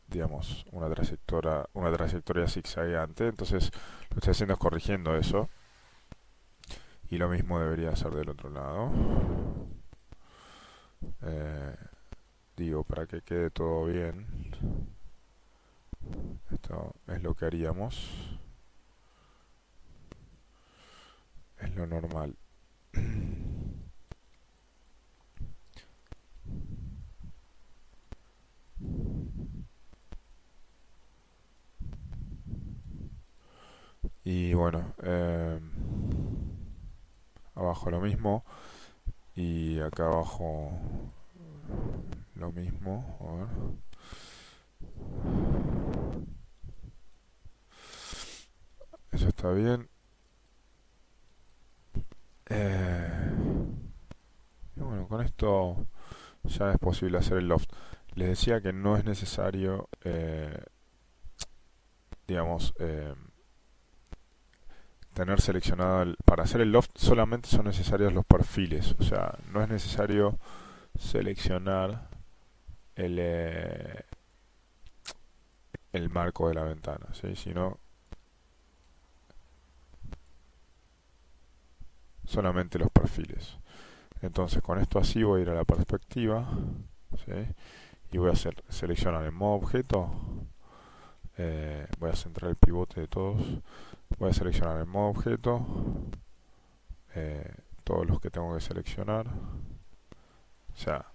digamos, una trayectoria zigzagueante. Entonces, lo que estoy haciendo es corrigiendo eso, y lo mismo debería hacer del otro lado. Eh, Digo, para que quede todo bien, esto es lo que haríamos, es lo normal. Y bueno, abajo lo mismo, y acá abajo lo mismo. A ver. Eso está bien. Y bueno, con esto ya es posible hacer el loft. Les decía que no es necesario, digamos, tener seleccionado para hacer el loft solamente son necesarios los perfiles. O sea, no es necesario seleccionar el marco de la ventana, ¿sí? Sino solamente los perfiles. Entonces, con esto así voy a ir a la perspectiva, ¿sí? Y voy a seleccionar en modo objeto, voy a centrar el pivote de todos, voy a seleccionar en modo objeto eh, todos los que tengo que seleccionar. O sea,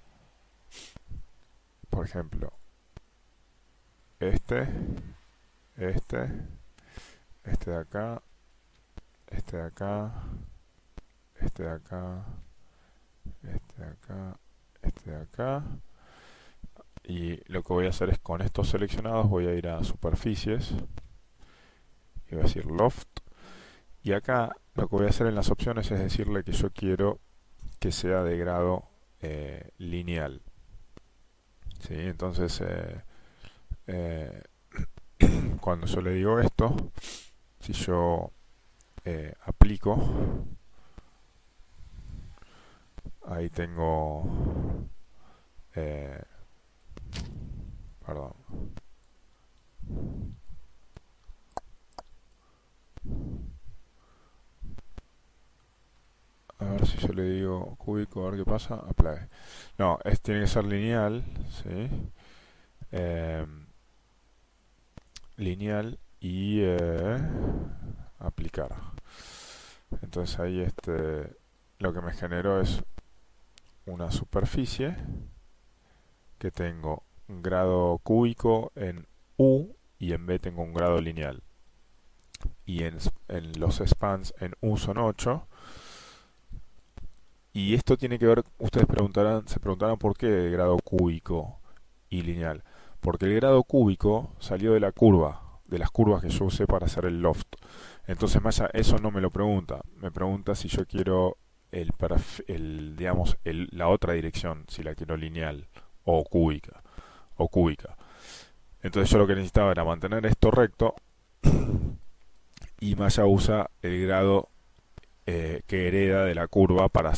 por ejemplo, este, este, este de acá, este de acá, este de acá, este de acá, este de acá. Y lo que voy a hacer es con estos seleccionados voy a ir a superficies y voy a decir loft. Y acá lo que voy a hacer en las opciones es decirle que yo quiero que sea de grado lineal. ¿Sí? Entonces, eh, cuando yo le digo esto, si yo aplico, ahí tengo, eh, perdón, a ver si yo le digo cúbico, a ver qué pasa, apply. No, tiene que ser lineal, ¿sí? Eh, lineal y aplicar. Entonces ahí lo que me generó es una superficie que tengo un grado cúbico en U y en B tengo un grado lineal. Y en los spans en U son 8. Y esto tiene que ver, ustedes se preguntarán por qué de grado cúbico y lineal. Porque el grado cúbico salió de la curva, de las curvas que yo usé para hacer el loft. Entonces Maya eso no me lo pregunta. Me pregunta si yo quiero digamos, la otra dirección, si la quiero lineal o cúbica. O cúbica. Entonces yo lo que necesitaba era mantener esto recto y Maya usa el grado que hereda de la curva para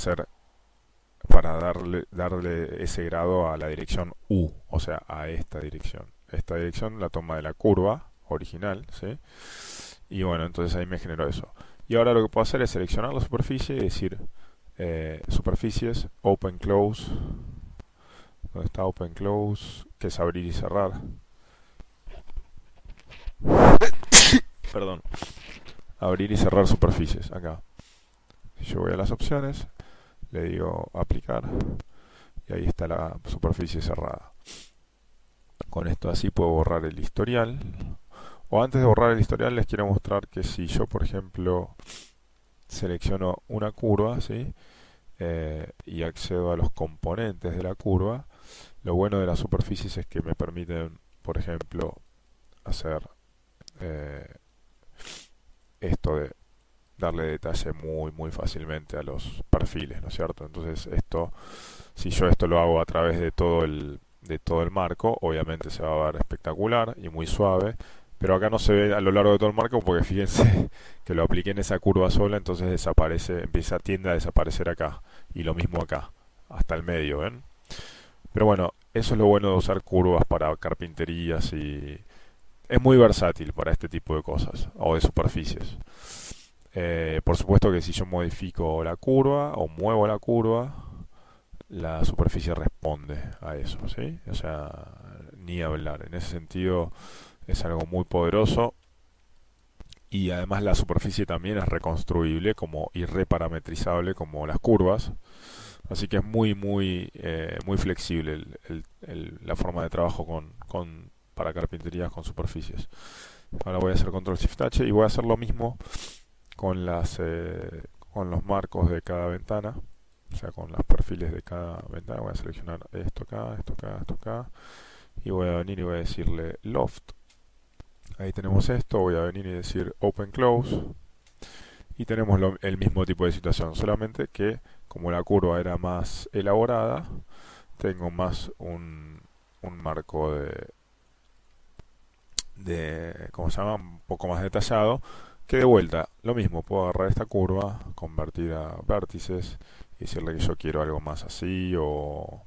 darle ese grado a la dirección U, o sea, a esta dirección. Esta dirección la toma de la curva original, ¿sí? Y bueno, entonces ahí me generó eso. Y ahora lo que puedo hacer es seleccionar la superficie y decir superficies, open, close. ¿Dónde está open, close? Que es abrir y cerrar. Perdón. Abrir y cerrar superficies, acá. Si yo voy a las opciones, le digo aplicar y ahí está la superficie cerrada. Con esto así puedo borrar el historial. O antes de borrar el historial les quiero mostrar que si yo, por ejemplo, selecciono una curva, ¿sí? Y accedo a los componentes de la curva, lo bueno de las superficies es que me permiten, por ejemplo, hacer eh, esto de darle detalle muy fácilmente a los perfiles, ¿no es cierto? Entonces si yo esto lo hago a través de todo el marco, obviamente se va a ver espectacular y muy suave, pero acá no se ve a lo largo de todo el marco porque fíjense que lo apliqué en esa curva sola, entonces tiende a desaparecer acá, y lo mismo acá, hasta el medio, ¿ven? Pero bueno, eso es lo bueno de usar curvas para carpinterías y es muy versátil para este tipo de cosas, o de superficies. Por supuesto que si yo modifico la curva o muevo la curva, la superficie responde a eso, ¿sí? O sea, ni hablar. En ese sentido es algo muy poderoso y además la superficie también es reconstruible como y reparametrizable como las curvas. Así que es muy flexible la forma de trabajo para carpinterías con superficies. Ahora voy a hacer Control Shift H y voy a hacer lo mismo con con los marcos de cada ventana, o sea, con los perfiles de cada ventana. Voy a seleccionar esto acá, esto acá, esto acá, y voy a venir y voy a decirle loft. Ahí tenemos esto, voy a venir y decir open, close, y tenemos el mismo tipo de situación, solamente que como la curva era más elaborada, tengo más un marco ¿cómo se llama? Un poco más detallado, que de vuelta, lo mismo, puedo agarrar esta curva, convertir a vértices y decirle que yo quiero algo más así o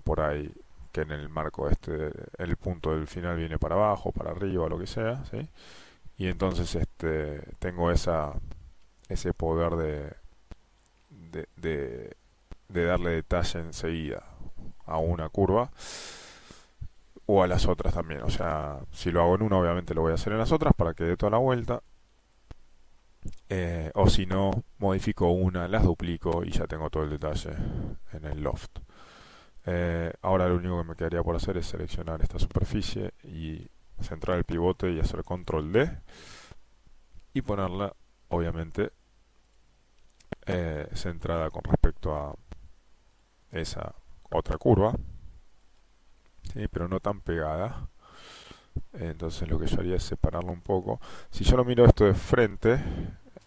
por ahí, que en el marco el punto del final viene para abajo, para arriba, lo que sea, ¿sí? Y entonces tengo ese poder de, de, de darle detalle enseguida a una curva o a las otras también. O sea, si lo hago en una, obviamente lo voy a hacer en las otras para que dé toda la vuelta. O si no, modifico una, las duplico y ya tengo todo el detalle en el loft. Ahora lo único que me quedaría por hacer es seleccionar esta superficie y centrar el pivote y hacer control D y ponerla obviamente centrada con respecto a esa otra curva, ¿sí? Pero no tan pegada. Entonces lo que yo haría es separarlo un poco. Si yo lo miro esto de frente,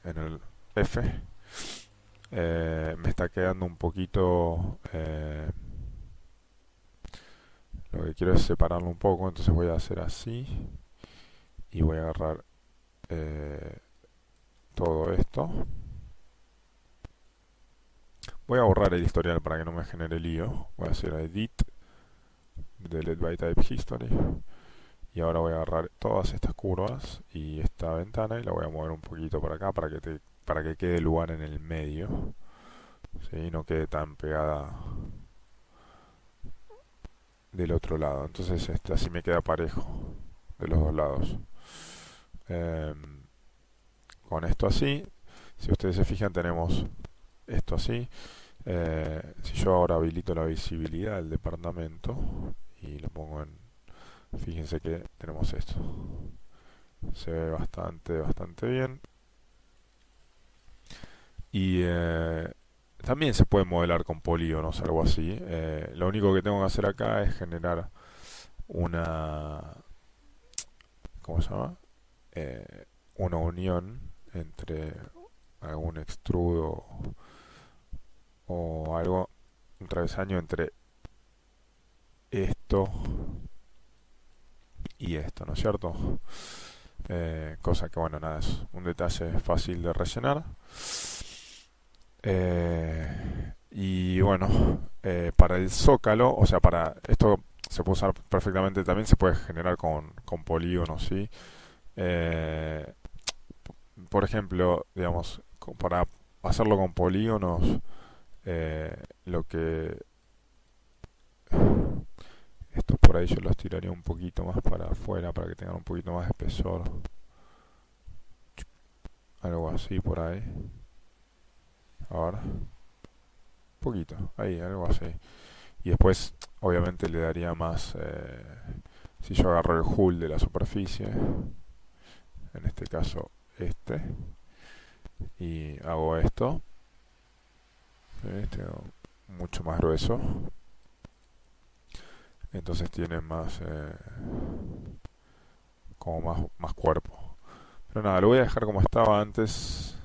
en el F, me está quedando un poquito... lo que quiero es separarlo un poco, entonces voy a hacer así y voy a agarrar todo esto. Voy a borrar el historial para que no me genere lío. Voy a hacer edit, delete by type history. Y ahora voy a agarrar todas estas curvas y esta ventana y la voy a mover un poquito para acá para que quede lugar en el medio. ¿Sí? No quede tan pegada del otro lado. Entonces así me queda parejo de los dos lados. Con esto así, si ustedes se fijan, tenemos esto así. Si yo ahora habilito la visibilidad del departamento y lo pongo en... Fíjense que tenemos esto. Se ve bastante bien. Y también se puede modelar con polígonos, algo así. Lo único que tengo que hacer acá es generar una... ¿Cómo se llama? Una unión entre algún extrudo o algo, un travesaño entre esto y esto, ¿no es cierto? Cosa que, bueno, nada, es un detalle fácil de rellenar. Y bueno, para el zócalo, o sea, para esto se puede usar perfectamente, también se puede generar con polígonos, ¿sí? Eh, por ejemplo, digamos, para hacerlo con polígonos, lo que estos por ahí yo los tiraría un poquito más para afuera para que tengan un poquito más de espesor, algo así por ahí. Ahora, un poquito, ahí, algo así. Y después, obviamente, le daría más. Si yo agarro el hull de la superficie, en este caso este, y hago esto, tengo mucho más grueso, entonces tiene más, como más cuerpo. Pero nada, lo voy a dejar como estaba antes,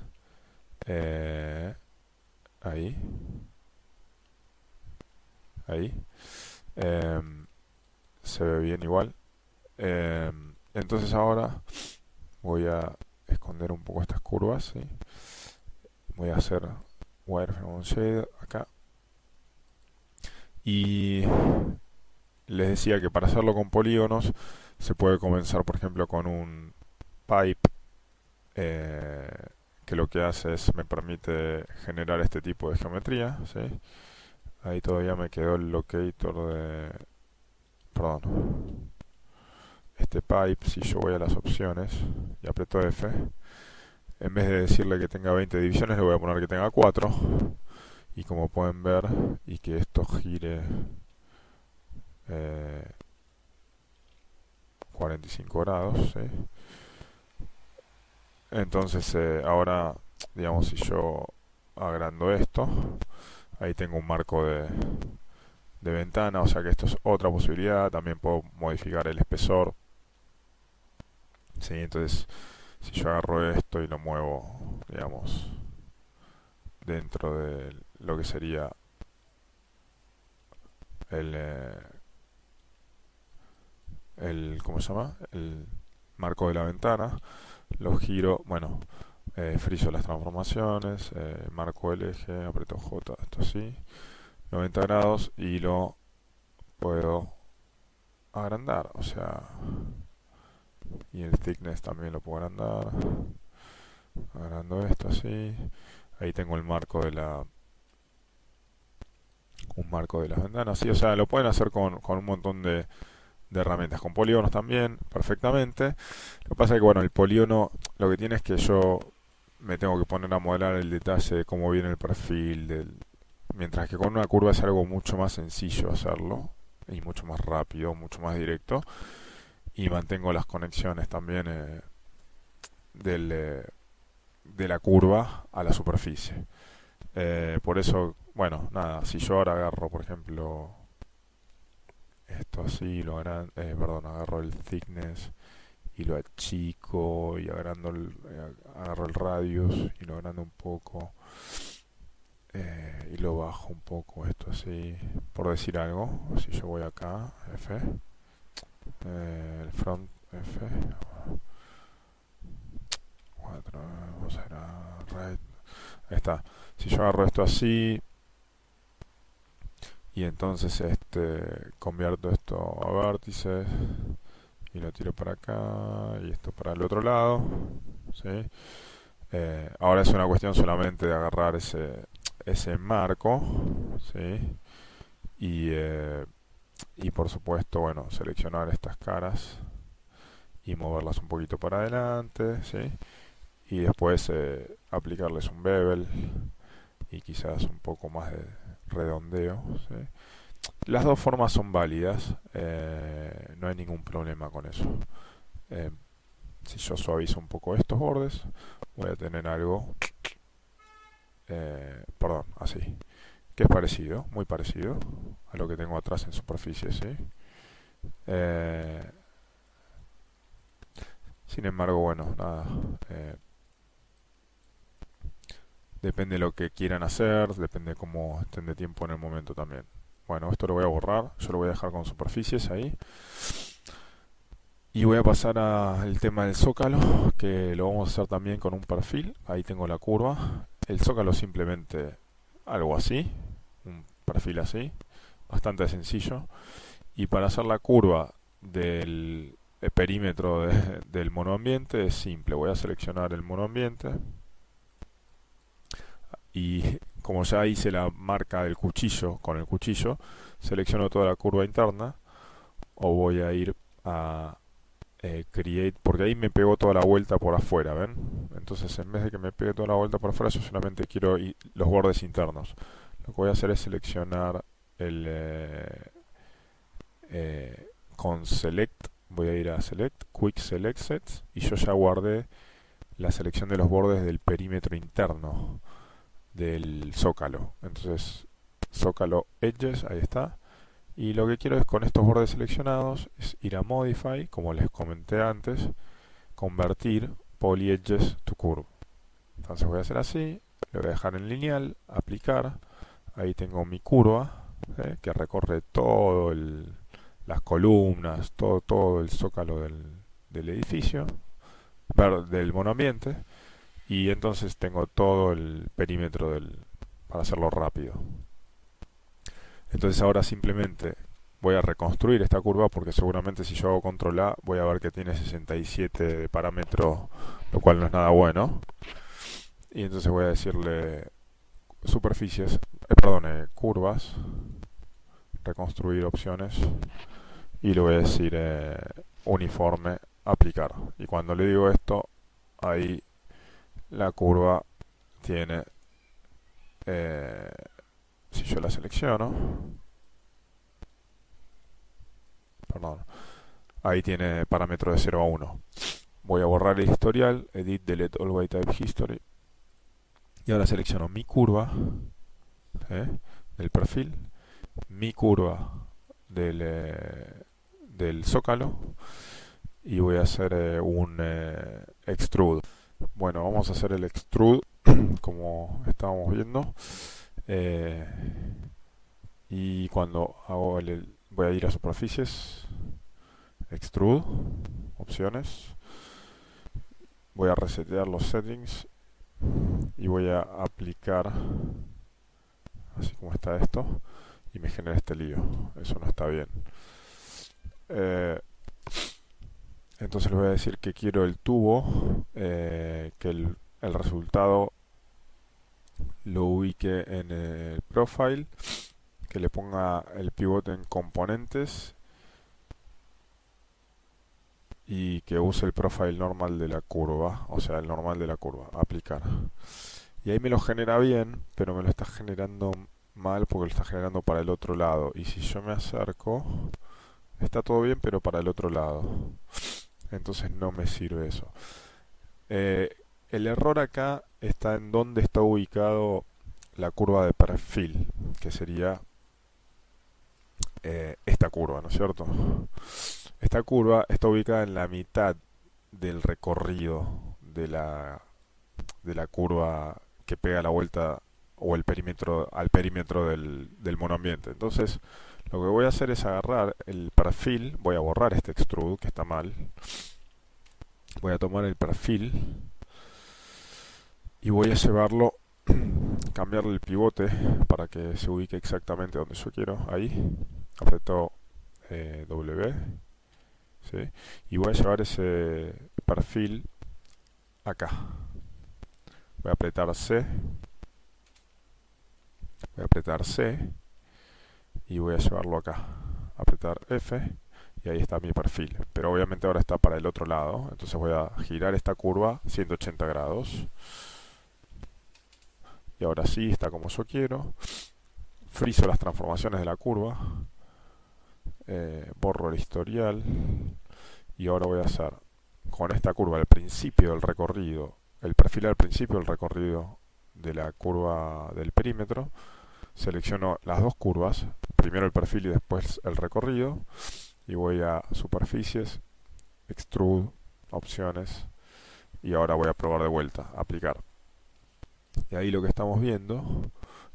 eh, ahí, ahí. Em, Se ve bien igual. Entonces ahora voy a esconder un poco estas curvas, ¿sí? Voy a hacer wireframe on shade acá. Y les decía que para hacerlo con polígonos se puede comenzar, por ejemplo, con un pipe, eh, que lo que hace es me permite generar este tipo de geometría, ¿sí? Ahí todavía me quedó el locator de... Perdón. Este pipe, si yo voy a las opciones y aprieto F, en vez de decirle que tenga 20 divisiones, le voy a poner que tenga 4. Y como pueden ver, y que esto gire 45 grados, ¿sí? Entonces ahora, digamos, si yo agrando esto, ahí tengo un marco de ventana, o sea que esto es otra posibilidad. También puedo modificar el espesor, ¿sí? Entonces, si yo agarro esto y lo muevo, digamos, dentro de lo que sería el, ¿cómo se llama? El marco de la ventana, lo giro, bueno, friso las transformaciones, marco el eje, aprieto J, esto así, 90 grados y lo puedo agrandar, o sea, y el thickness también lo puedo agrandar, agrando esto así, ahí tengo el marco de un marco de las ventanas, sí, o sea, lo pueden hacer con un montón de herramientas, con polígonos también, perfectamente. Lo que pasa es que, bueno, el polígono lo que tiene es que yo me tengo que poner a modelar el detalle de cómo viene el perfil, mientras que con una curva es algo mucho más sencillo hacerlo, y mucho más rápido, mucho más directo, y mantengo las conexiones también del, de la curva a la superficie. Por eso, bueno, nada, si yo ahora agarro, por ejemplo, esto así, perdón, agarro el thickness y lo achico y agarro el radius y lo agrando un poco, y lo bajo un poco, esto así, por decir algo. Si yo voy acá, F, el front F, 4, vamos a ir a right, ahí está. Si yo agarro esto así y entonces convierto esto a vértices y lo tiro para acá y esto para el otro lado, ¿sí? Ahora es una cuestión solamente de agarrar ese marco, ¿sí? Y, eh, y por supuesto, bueno, seleccionar estas caras y moverlas un poquito para adelante, ¿sí? Y después aplicarles un bevel y quizás un poco más de redondeo, ¿sí? Las dos formas son válidas, no hay ningún problema con eso. Eh, si yo suavizo un poco estos bordes, voy a tener algo, perdón, así, que es parecido, muy parecido a lo que tengo atrás en superficie, ¿sí? Eh, Sin embargo, bueno, nada, depende de lo que quieran hacer, depende de cómo estén de tiempo en el momento también. Bueno, esto lo voy a borrar, yo lo voy a dejar con superficies ahí. Y voy a pasar al tema del zócalo, que lo vamos a hacer también con un perfil. Ahí tengo la curva. El zócalo simplemente algo así, un perfil así, bastante sencillo. Y para hacer la curva del perímetro del monoambiente es simple. Voy a seleccionar el monoambiente y como ya hice la marca del cuchillo con el cuchillo, selecciono toda la curva interna o voy a ir a create, porque ahí me pegó toda la vuelta por afuera, ¿ven? Entonces en vez de que me pegue toda la vuelta por afuera, yo solamente quiero los bordes internos. Lo que voy a hacer es seleccionar el con select, voy a ir a select, quick select sets, y yo ya guardé la selección de los bordes del perímetro interno del zócalo. Entonces zócalo edges, ahí está. Y lo que quiero es, con estos bordes seleccionados, es ir a Modify, como les comenté antes, convertir Poly Edges to Curve. Entonces voy a hacer así, le voy a dejar en lineal, aplicar, ahí tengo mi curva, que recorre las columnas, todo el zócalo del edificio, del monoambiente, y entonces tengo todo el perímetro para hacerlo rápido. Entonces ahora simplemente voy a reconstruir esta curva, porque seguramente si yo hago control A voy a ver que tiene 67 de parámetro, lo cual no es nada bueno. Y entonces voy a decirle superficies, curvas, reconstruir opciones, y le voy a decir uniforme, aplicar. Y cuando le digo esto, ahí la curva tiene, eh, si yo la selecciono, perdón, ahí tiene parámetro de 0 a 1. Voy a borrar el historial, edit, delete all by type history, y ahora selecciono mi curva del perfil, mi curva del zócalo, y voy a hacer un extrude. Bueno, vamos a hacer el extrude como estábamos viendo, eh, y cuando voy a ir a superficies, extrude, opciones, voy a resetear los settings y voy a aplicar así como está esto, y me genera este lío. Eso no está bien. Entonces le voy a decir que quiero el tubo, que el resultado lo ubique en el profile, que le ponga el pivote en componentes y que use el profile normal de la curva, o sea, el normal de la curva, aplicar. Y ahí me lo genera bien, pero me lo está generando mal porque lo está generando para el otro lado. Y si yo me acerco, está todo bien, pero para el otro lado. Entonces no me sirve eso. El error acá está en dónde está ubicado la curva de perfil, que sería esta curva, ¿no es cierto? Esta curva está ubicada en la mitad del recorrido de la curva que pega la vuelta o el perímetro al perímetro del monoambiente. Entonces, lo que voy a hacer es agarrar el perfil, voy a borrar este extrude que está mal, voy a tomar el perfil y voy a llevarlo, cambiarle el pivote para que se ubique exactamente donde yo quiero, ahí, aprieto W, ¿sí? Y voy a llevar ese perfil acá, voy a apretar C, voy a apretar C y voy a llevarlo acá, apretar F y ahí está mi perfil, pero obviamente ahora está para el otro lado, entonces voy a girar esta curva 180 grados y ahora sí está como yo quiero. Friso las transformaciones de la curva, borro el historial y ahora voy a hacer con esta curva al principio del recorrido, el perfil al principio del recorrido de la curva del perímetro, selecciono las dos curvas, primero el perfil y después el recorrido, y voy a superficies, extrude, opciones, y ahora voy a probar de vuelta, aplicar. Y ahí lo que estamos viendo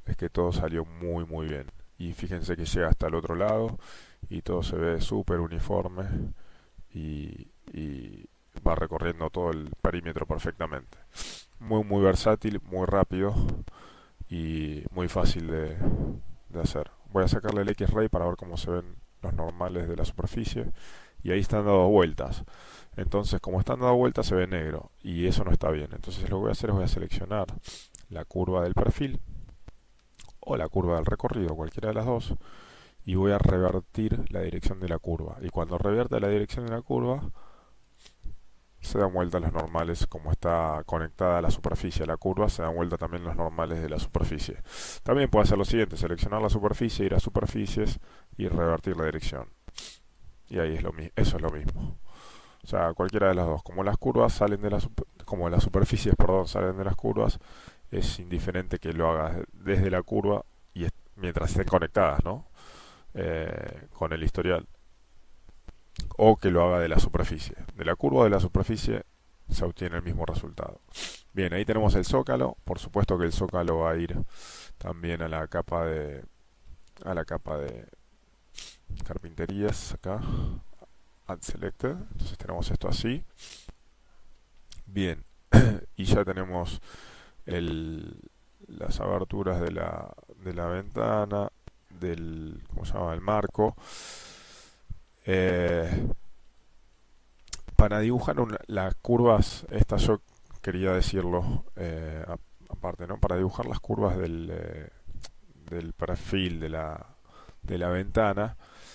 es que todo salió muy bien. Y fíjense que llega hasta el otro lado y todo se ve súper uniforme y va recorriendo todo el perímetro perfectamente. Muy versátil, muy rápido y muy fácil de hacer. Voy a sacarle el X-Ray para ver cómo se ven los normales de la superficie y ahí están dando vueltas. Entonces, como están dando vueltas se ve negro y eso no está bien. Entonces lo que voy a hacer es voy a seleccionar la curva del perfil o la curva del recorrido, cualquiera de las dos, y voy a revertir la dirección de la curva. Y cuando revierta la dirección de la curva, se dan vuelta los normales como está conectada a la superficie a la curva, se dan vuelta también los normales de la superficie. También puedo hacer lo siguiente, seleccionar la superficie, ir a superficies y revertir la dirección. Y ahí eso es lo mismo. O sea, cualquiera de las dos. Como las curvas salen de como las superficies, perdón, salen de las curvas, es indiferente que lo hagas desde la curva y mientras estén conectadas, ¿no? Con el historial. O que lo haga de la superficie. De la curva o de la superficie se obtiene el mismo resultado. Bien, ahí tenemos el zócalo. Por supuesto que el zócalo va a ir también a la capa de carpinterías acá. Add selected. Entonces tenemos esto así. Bien. Y ya tenemos las aberturas de la ventana, ¿cómo se llama? El marco. Eh, para dibujar las curvas, estas yo quería decirlo aparte, ¿no? Para dibujar las curvas del perfil de la ventana,